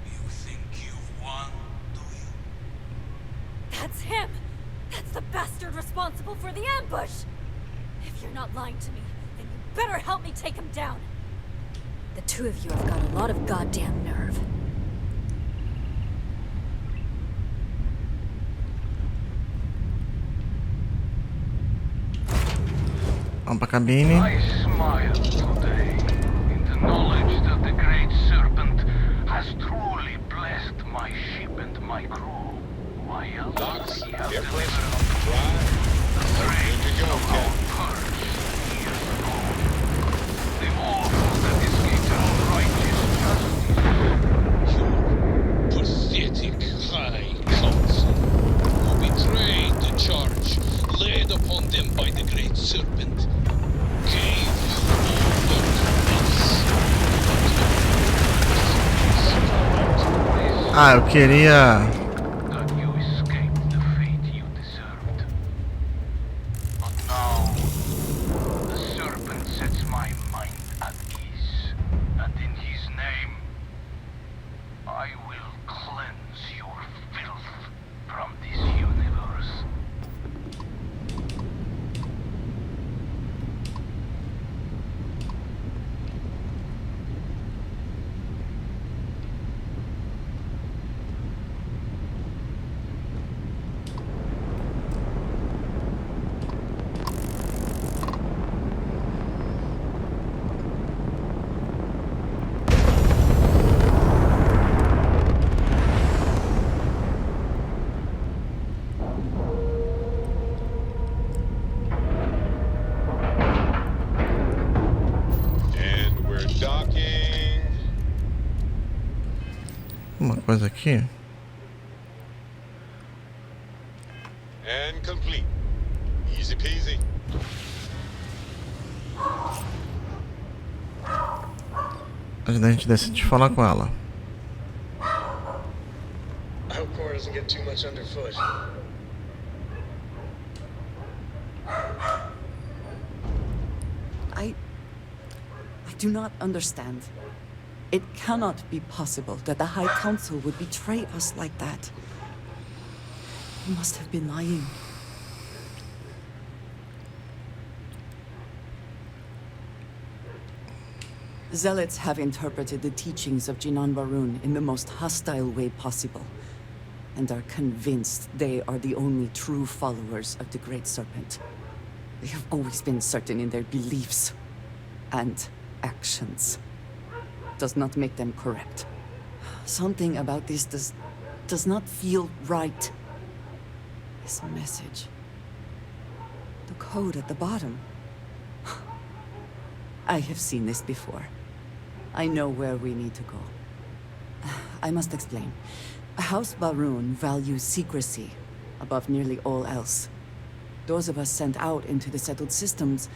you think you've won, do you? That's him! That's the bastard responsible for the ambush! If you're not lying to me, then you better help me take him down. The two of you have got a lot of goddamn nerve. Vamos pra cabine. I smile today in the knowledge that the great serpent has truly blessed my ship and my crew. Why else he has delivered the trains of our purge years ago. The awful that escaped our righteous justice. Your pathetic High Council, who betrayed the charge laid upon them by the great serpent. Ah, eu queria... Uma coisa aqui. And complete. Easy peasy. Antes da gente decidir falar com ela. I hope Cora doesn't get too much underfoot. I do not understand. It cannot be possible that the High Council would betray us like that. You must have been lying. Zealots have interpreted the teachings of Jinan Varun in the most hostile way possible, and are convinced they are the only true followers of the Great Serpent. They have always been certain in their beliefs and actions. Does not make them correct. Something about this does not feel right. This message. The code at the bottom. I have seen this before. I know where we need to go. I must explain. House Barun values secrecy above nearly all else. Those of us sent out into the settled systems,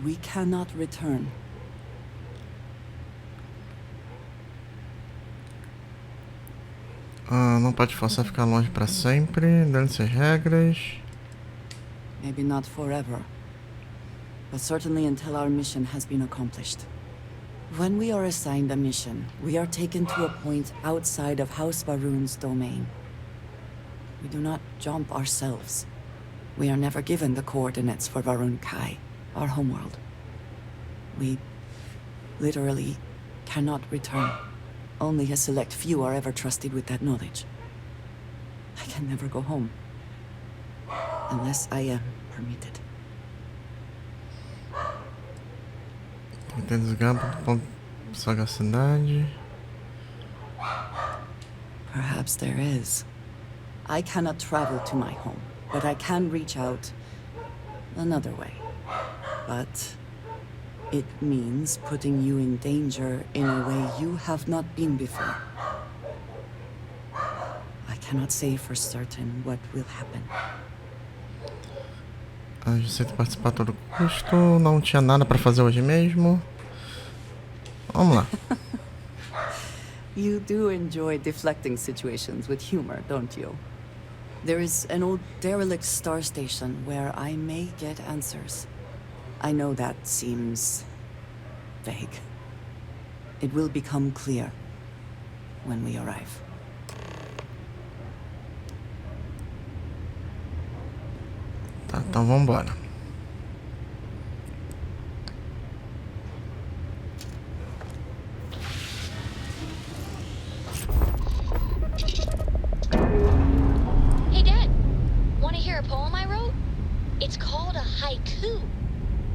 we cannot return. Não pode forçar a ficar longe para sempre. Dane-se as regras. Maybe not forever, but certainly until our mission has been accomplished. When we are assigned a mission, we are taken to a point outside of House Varun's domain. We do not jump ourselves. We are never given the coordinates for Varun Kai, our homeworld. We literally cannot return. Only a select few are ever trusted with that knowledge. I can never go home. Unless I am permitted. Tem desgampo do ponto de sagacidade. Perhaps there is. I cannot travel to my home, but I can reach out another way. But it means putting you in danger in a way you have not been before. I cannot say for certain what will happen. Aceito participar a todo custo. Não tinha nada para fazer hoje mesmo. Vamos lá. You do enjoy deflecting situations with humor, don't you? There is an old derelict star station where I may get answers. I know that seems vague. It will become clear when we arrive. Tá, então vamos embora. Hey Dad, want to hear a poem I wrote? It's called a haiku.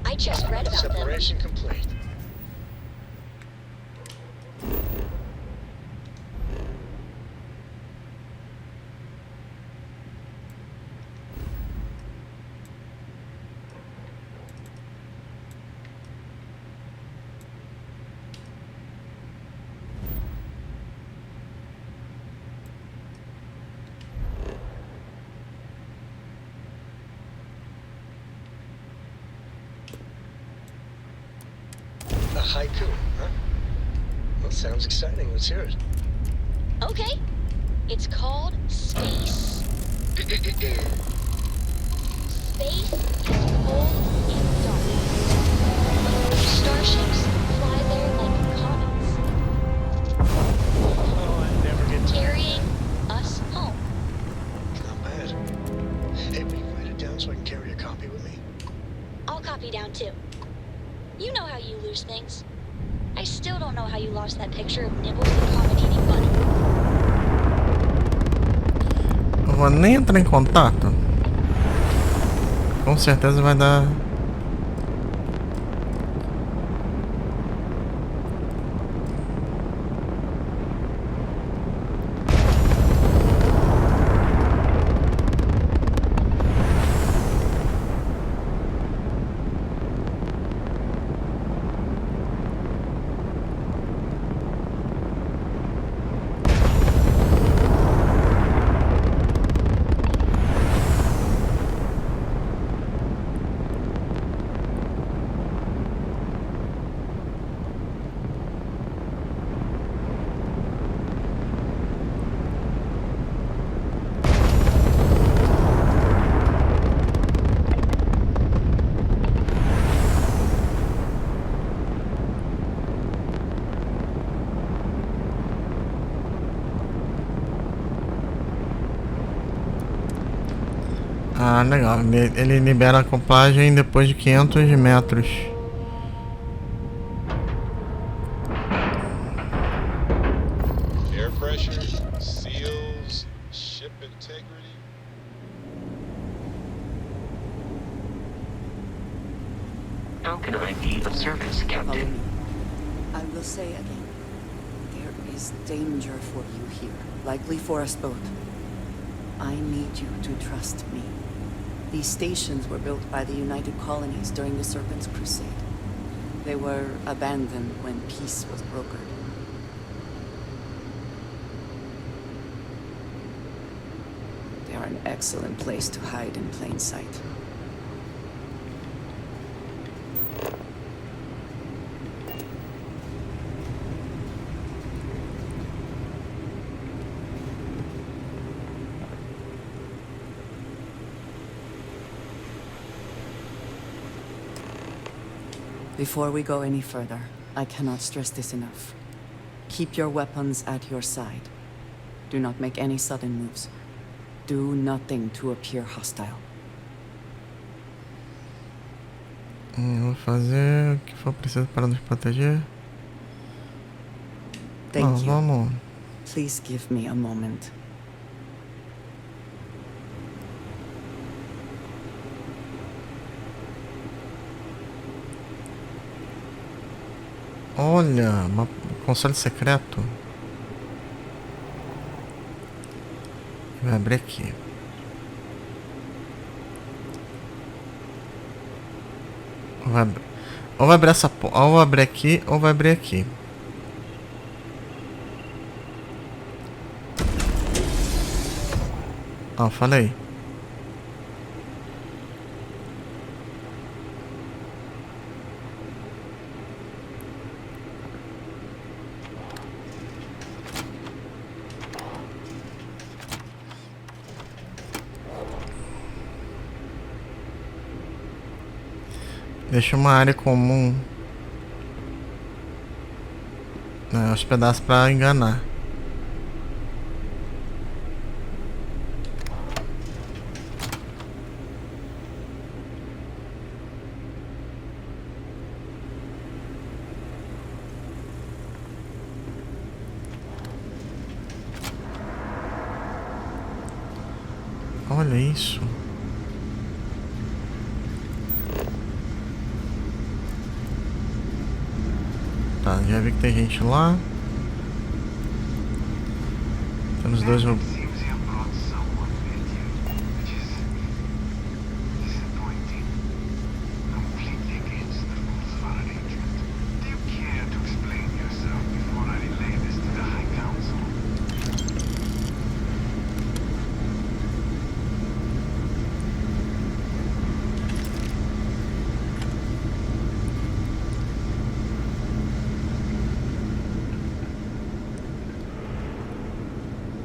I just read about them. Separation complete. Haiku, huh? Well, sounds exciting. Let's hear it. Okay. It's called Space. Space is cold and dark. Starships fly there like comets. Oh, I never get tired. Carrying us home. Not bad. Hey, will you write it down so I can carry a copy with me? I'll copy down too. You know how you lose things. I still don't know how you lost that picture of Nibbles the comet eating bunny. Eu vou nem entrar em contato. Com certeza vai dar. Ah, legal. Ele libera a acoplagem depois de 500 metros. Air pressure, seals, ship integrity. How can I be of service, Captain? I will say again, there is danger for you here, likely for us both. I need you to trust me. These stations were built by the United Colonies during the Serpent's Crusade. They were abandoned when peace was brokered. There are an excellent place to hide in plain sight. Before we go any further, I cannot stress this enough. Keep your weapons at your side. Do not make any sudden moves. Do nothing to appear hostile. Vou fazer o que for preciso para nos proteger. Thank you. Vamos. Please give me a moment. Olha, console secreto. Vai abrir aqui. Ou vai abrir essa porta, ou vai abrir aqui, ou vai abrir aqui. Ah, falei. Deixa uma área comum, né, os pedaços para enganar. Olha isso. Tá, já vi que tem gente lá. Temos dois.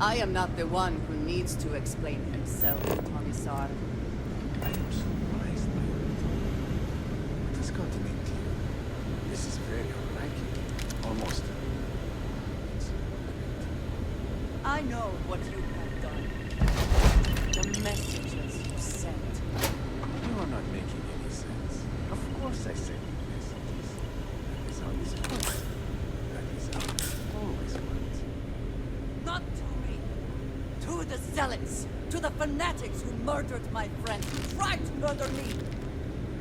I am not the one who needs to explain himself, Commissar. I am surprised by your tone. It has got to be clear. This is very unlikely. Almost. I know what you have done. The messages you sent. You are not making any sense. Of course I sent you messages. That is how this works. That is how it always works. Not to me. To the zealots. To the fanatics who murdered my friend. Who tried to murder me.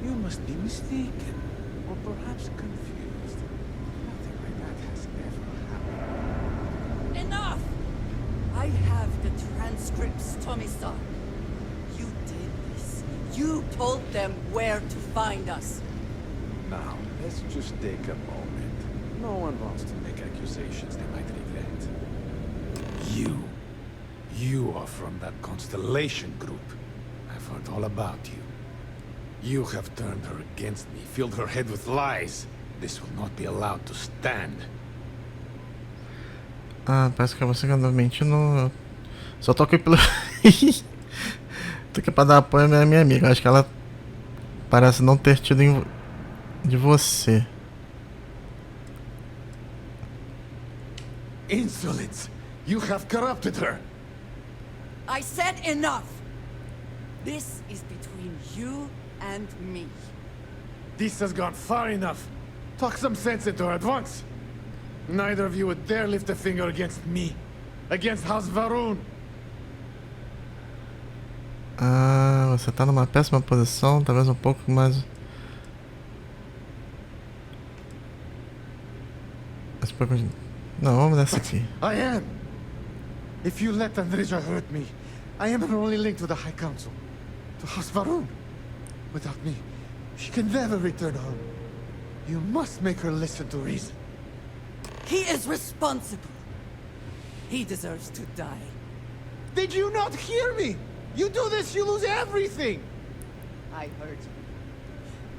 You must be mistaken. Or perhaps confused. Nothing like that has ever happened. Enough! I have the transcripts, Commissar. You did this. You told them where to find us. Now, let's just take a moment. No one wants to make accusations they might regret. You are from that Constellation group. I've heard all about you. You have turned her against me, filled her head with lies. This will not be allowed to stand. Ah, parece que é você que andou mentindo. Só tô aqui pelo... tô aqui pra dar apoio à minha amiga. Acho que ela parece não ter tido de você. Insolence! You have corrupted her! I said enough! This is between you and me. This has gone far enough. Talk some sense into her at once. Neither of you would dare lift a finger against me. Against House Varun. Ah, você tá numa péssima posição, talvez um pouco mais... Não, vamos nessa aqui. I am! If you let Andreja hurt me, I am her only link to the High Council. To House Varun. Without me, she can never return home. You must make her listen to reason. He is responsible. He deserves to die. Did you not hear me? You do this, you lose everything! I heard you.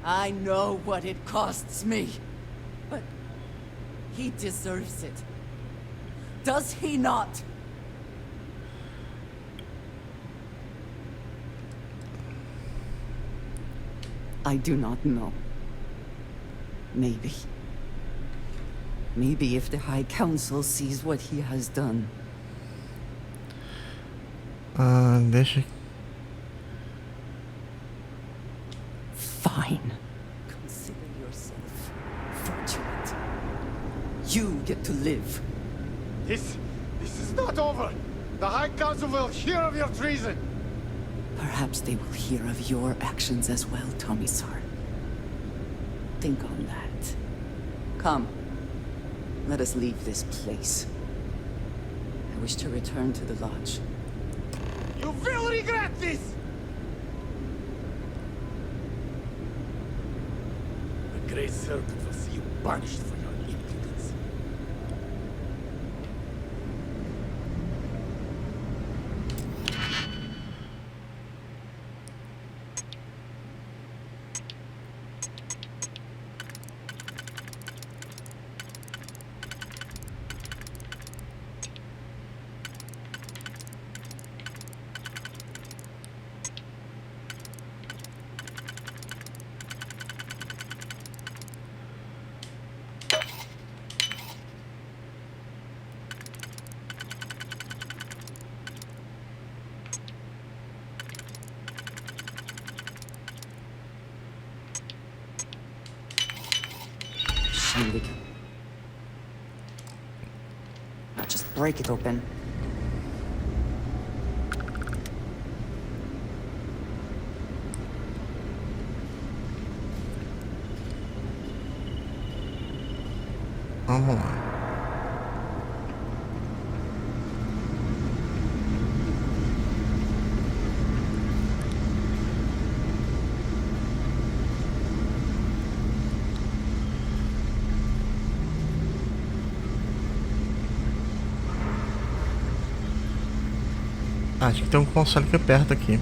I know what it costs me. But he deserves it. Does he not? I do not know. Maybe. Maybe if the High Council sees what he has done. Deixa. Fine. Consider yourself fortunate. You get to live. This is not over. The High Council will hear of your treason. Perhaps they will hear of your actions as well, Tomisar. Think on that. Come. Let us leave this place. I wish to return to the lodge. You will regret this! The Great Serpent will see you punished for your impudence. Now just break it open. Vamos lá. Acho que tem um console que aperta aqui.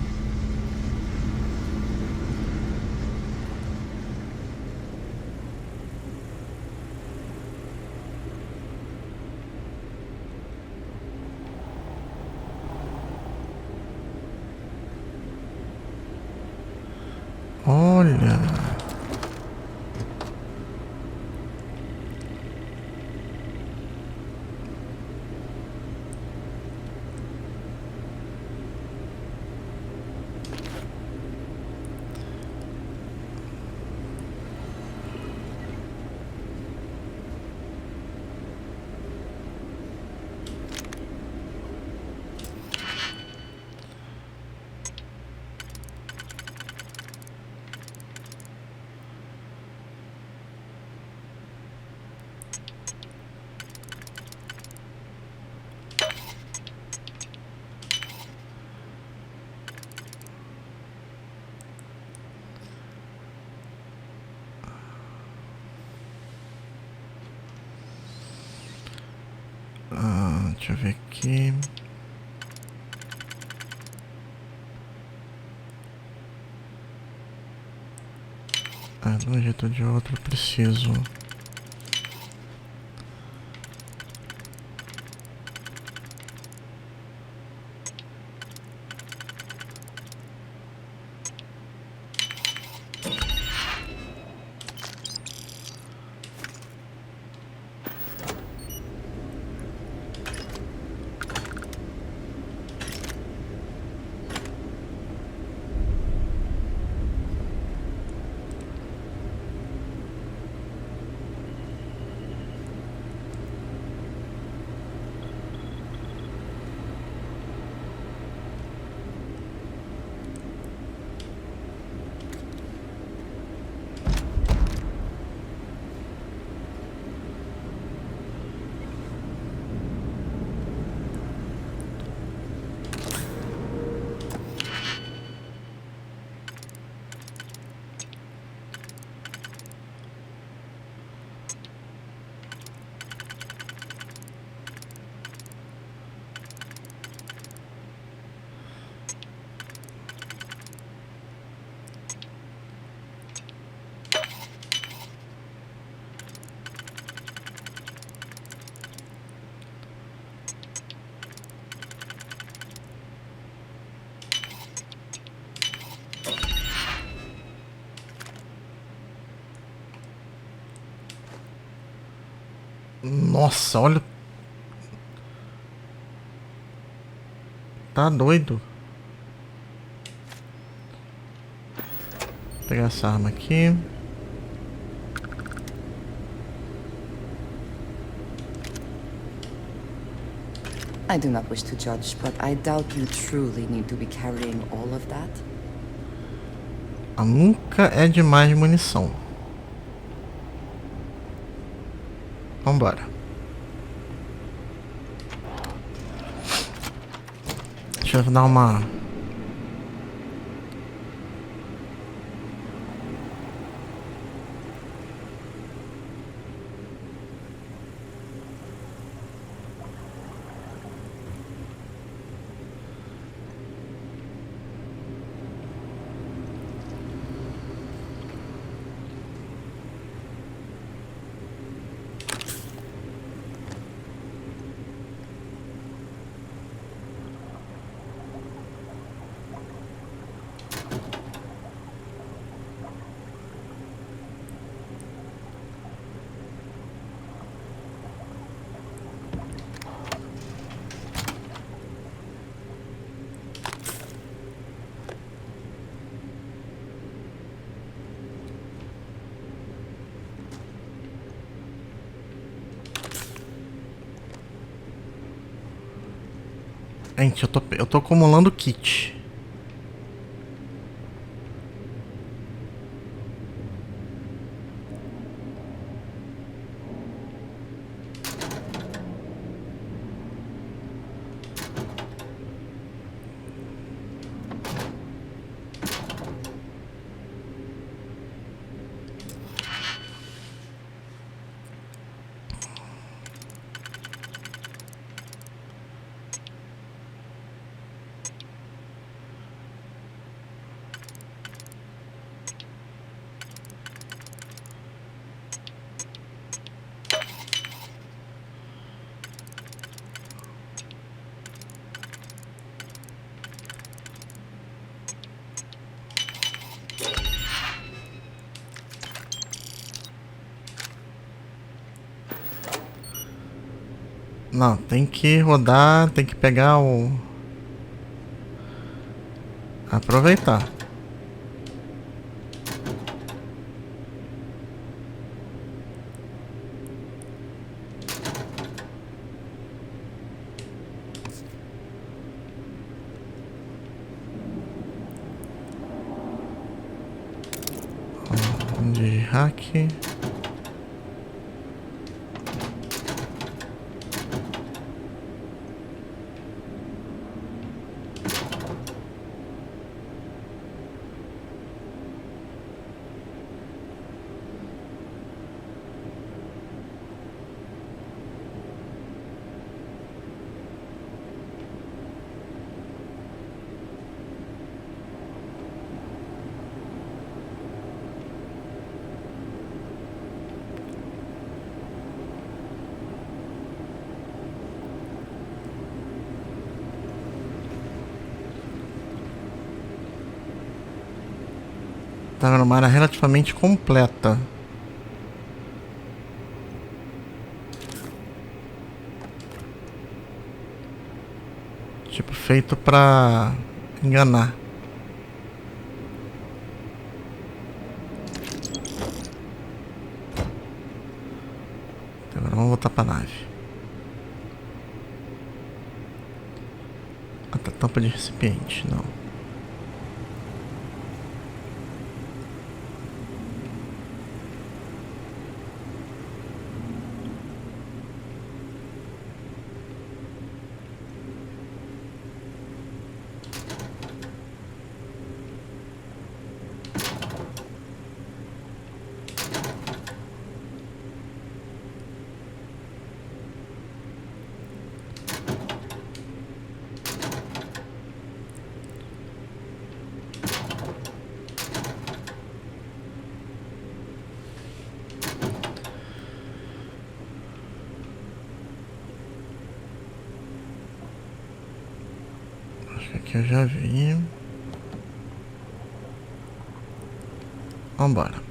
Olha. Deixa eu ver aqui. De um jeito ou de outro eu preciso. Nossa, olha. Tá doido. Vou pegar essa arma aqui. I do not wish to judge, but I doubt you truly need to be carrying all of that. Nunca é demais munição. Vambora. Deixa eu dar uma... Gente, eu tô acumulando kit. Não, tem que rodar, tem que pegar o... Aproveitar. De hack. Tá numa área relativamente completa. Tipo, feito pra enganar. Então, agora vamos voltar pra nave. Ah, tá, tampa de recipiente, não. Aqui eu já vi. Vambora.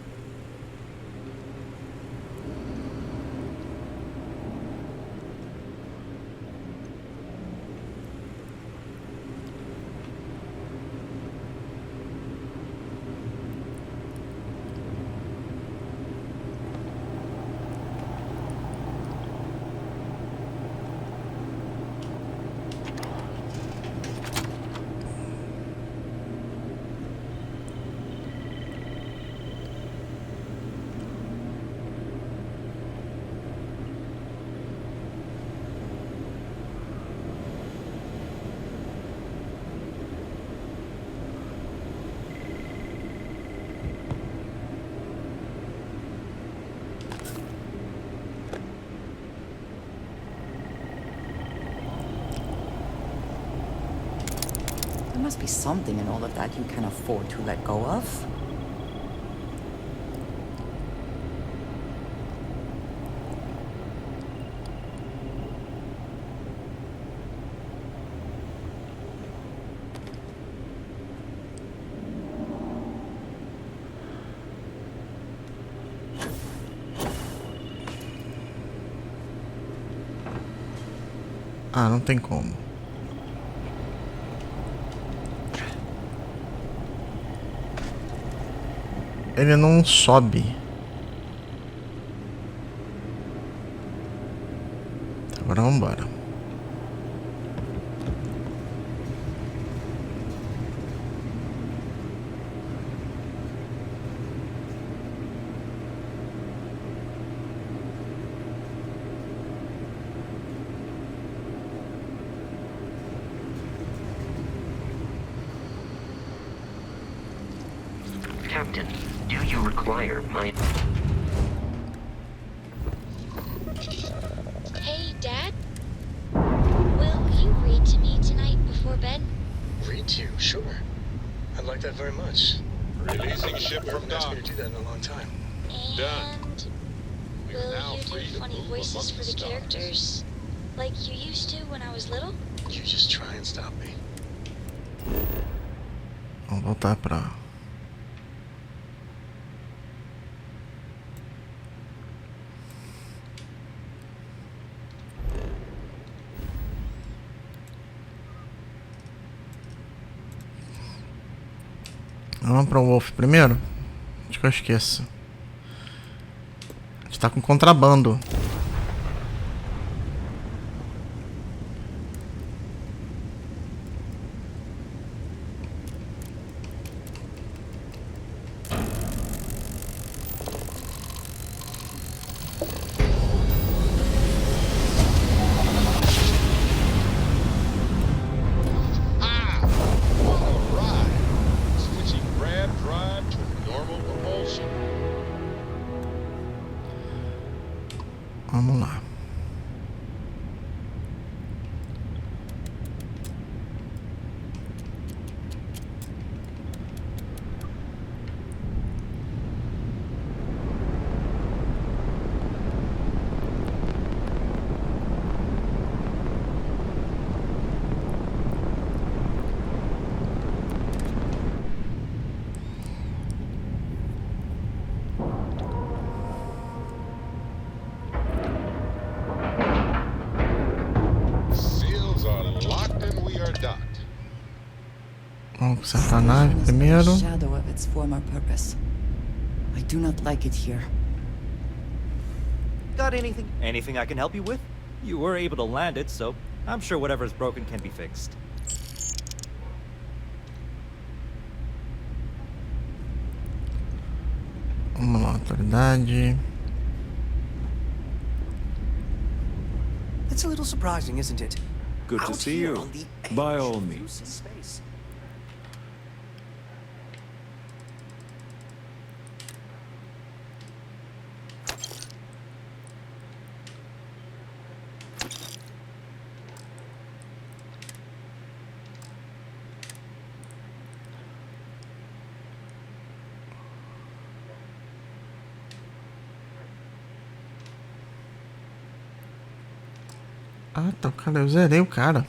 There must be something in all of that you can afford to let go of. Ah, não tem como. Ele não sobe. Agora vamos embora. Captain, do you require my... Hey, Dad? Will you read to me tonight before bed? Read to you? Sure. I'd like that very much. Releasing ship We from haven't asked dock. me to do that in a long time. And will you do funny voices for the characters? Like you used to when I was little? You just try and stop me. Vamos voltar pra... Vamos para o Wolf primeiro? Acho que eu esqueço. A gente tá com contrabando. Vamos lá. Vamos consertar a nave primeiro. Shadow of its former purpose. I do not like it here. Got anything? Anything I can help you with? You were able to land it, so I'm sure whatever's broken can be fixed. Vamos lá, autoridade. It's a little surprising, isn't it? Good to Out see here you. on the edge By all of means. useless space. Ah, tá, cara, eu zerei o cara.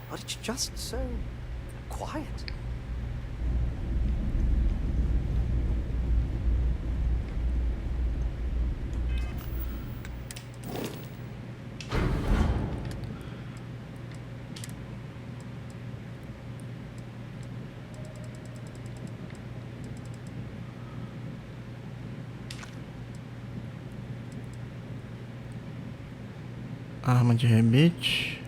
But it's just so quiet. Arma de rebite.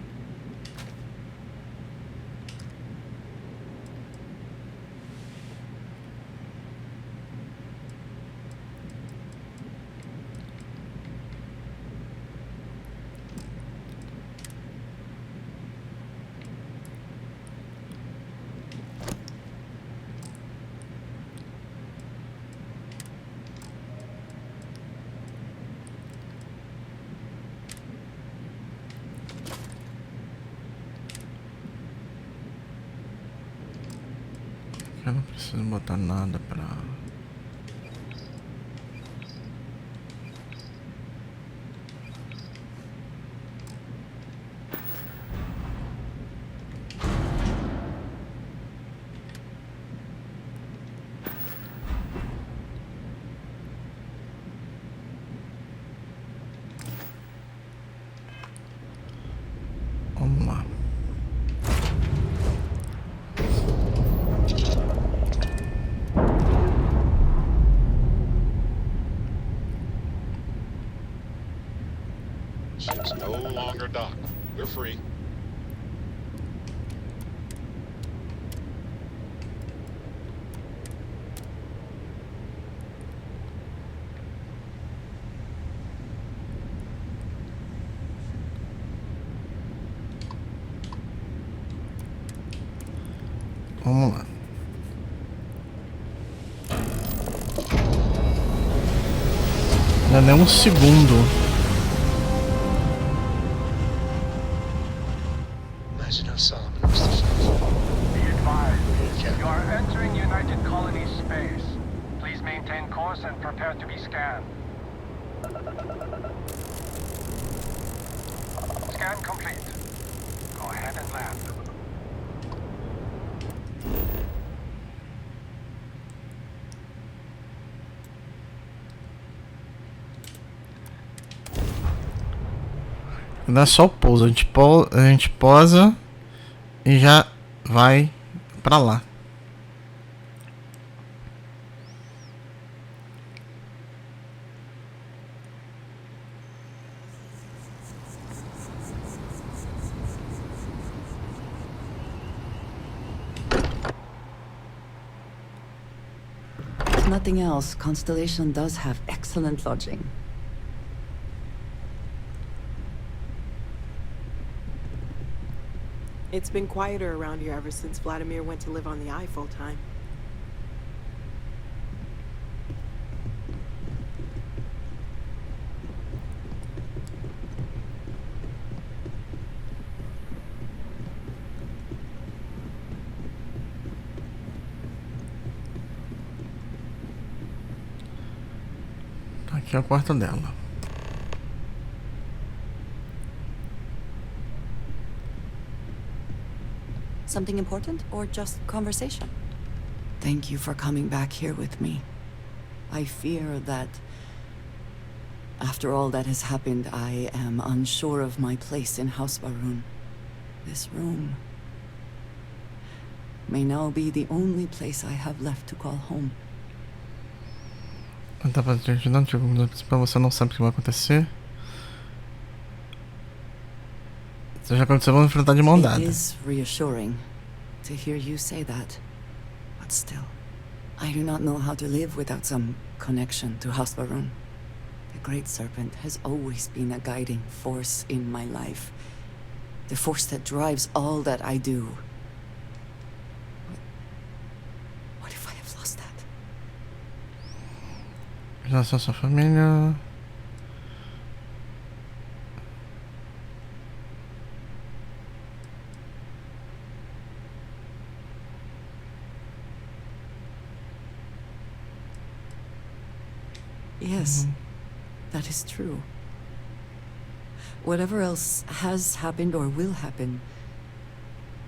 Eu não preciso botar nada pra... Vamos lá. Ships no longer dock. We're free. Vamos lá. Não é nem um segundo. Imagine how Solomon must have felt. Be advised, you are entering United Colonies space. Please maintain course and prepare to be scanned. Scan complete. Go ahead and land. Não é só o pouso, a gente posa e já vai pra lá. If nothing else, Constellation does have excellent lodging. It's been quieter around here ever since Vladimir went to live on the Eye full time. Aqui é o quarto dela. Something important or just conversation? Thank you for coming back here with me. I fear that after all that has happened, I am unsure of my place in House Baroon. This room may now be the only place I have left to call home. Não tive minutos pra você não sabe o que vai acontecer. Se já aconteceu, vamos enfrentar de mão dada. It is reassuring to hear you say that, but still, I do not know how to live without some connection to House Baroon. The Great Serpent has always been a guiding force in my life, the force that drives all that I do. What if I have lost that? Já sou sua família. Yes, that is true. Whatever else has happened or will happen,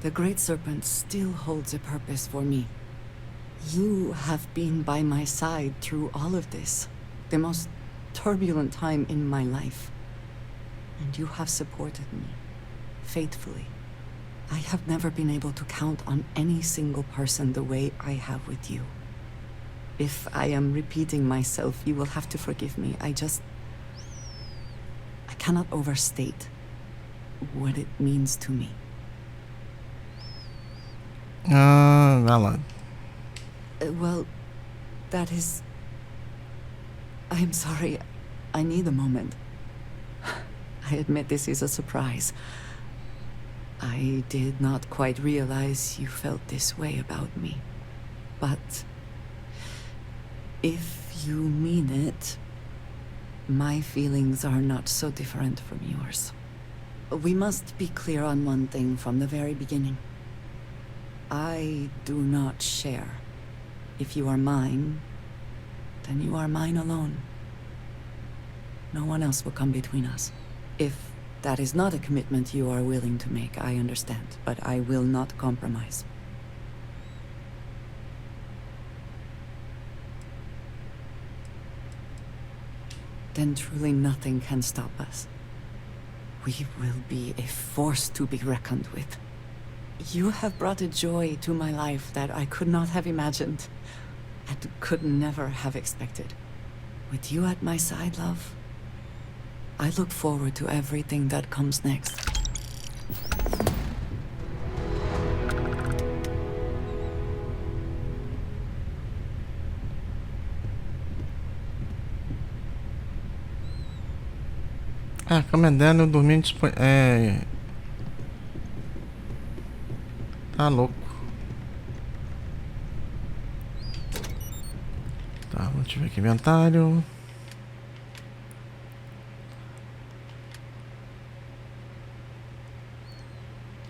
the Great Serpent still holds a purpose for me. You have been by my side through all of this, the most turbulent time in my life. And you have supported me, faithfully. I have never been able to count on any single person the way I have with you. If I am repeating myself, you will have to forgive me. I cannot overstate what it means to me. Valid. Well, that is... I am sorry. I need a moment. I admit this is a surprise. I did not quite realize you felt this way about me. But... if you mean it, my feelings are not so different from yours. We must be clear on one thing from the very beginning. I do not share If you are mine, then you are mine alone. No one else will come between us. If that is not a commitment you are willing to make, I understand, but I will not compromise. Then truly nothing can stop us. We will be a force to be reckoned with. You have brought a joy to my life that I could not have imagined, and could never have expected. With you at my side, love, I look forward to everything that comes next. Ah, como é dela, eu dormi Tá louco. Tá, vamos ver aqui, inventário.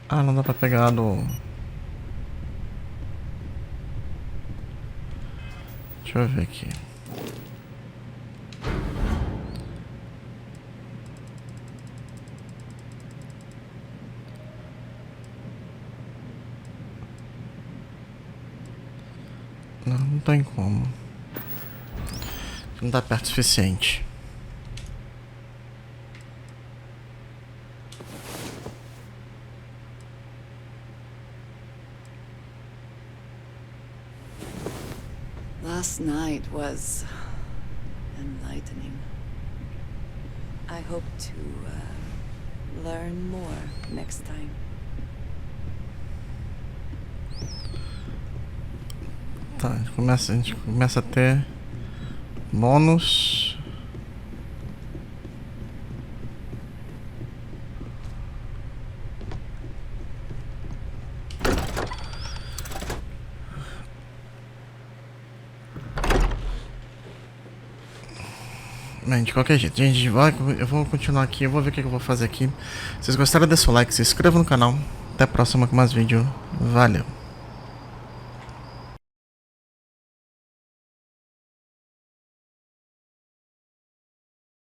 Ah, não dá pra pegar do... Deixa eu ver aqui. Não tem como. Não tá perto o suficiente. Last night was enlightening. I hope to learn more next time. Tá, a gente começa a ter bônus. Bem, de qualquer jeito, gente, eu vou continuar aqui, eu vou ver o que eu vou fazer aqui. Se vocês gostaram, deixa o like, se inscreva no canal. Até a próxima com mais vídeo. Valeu!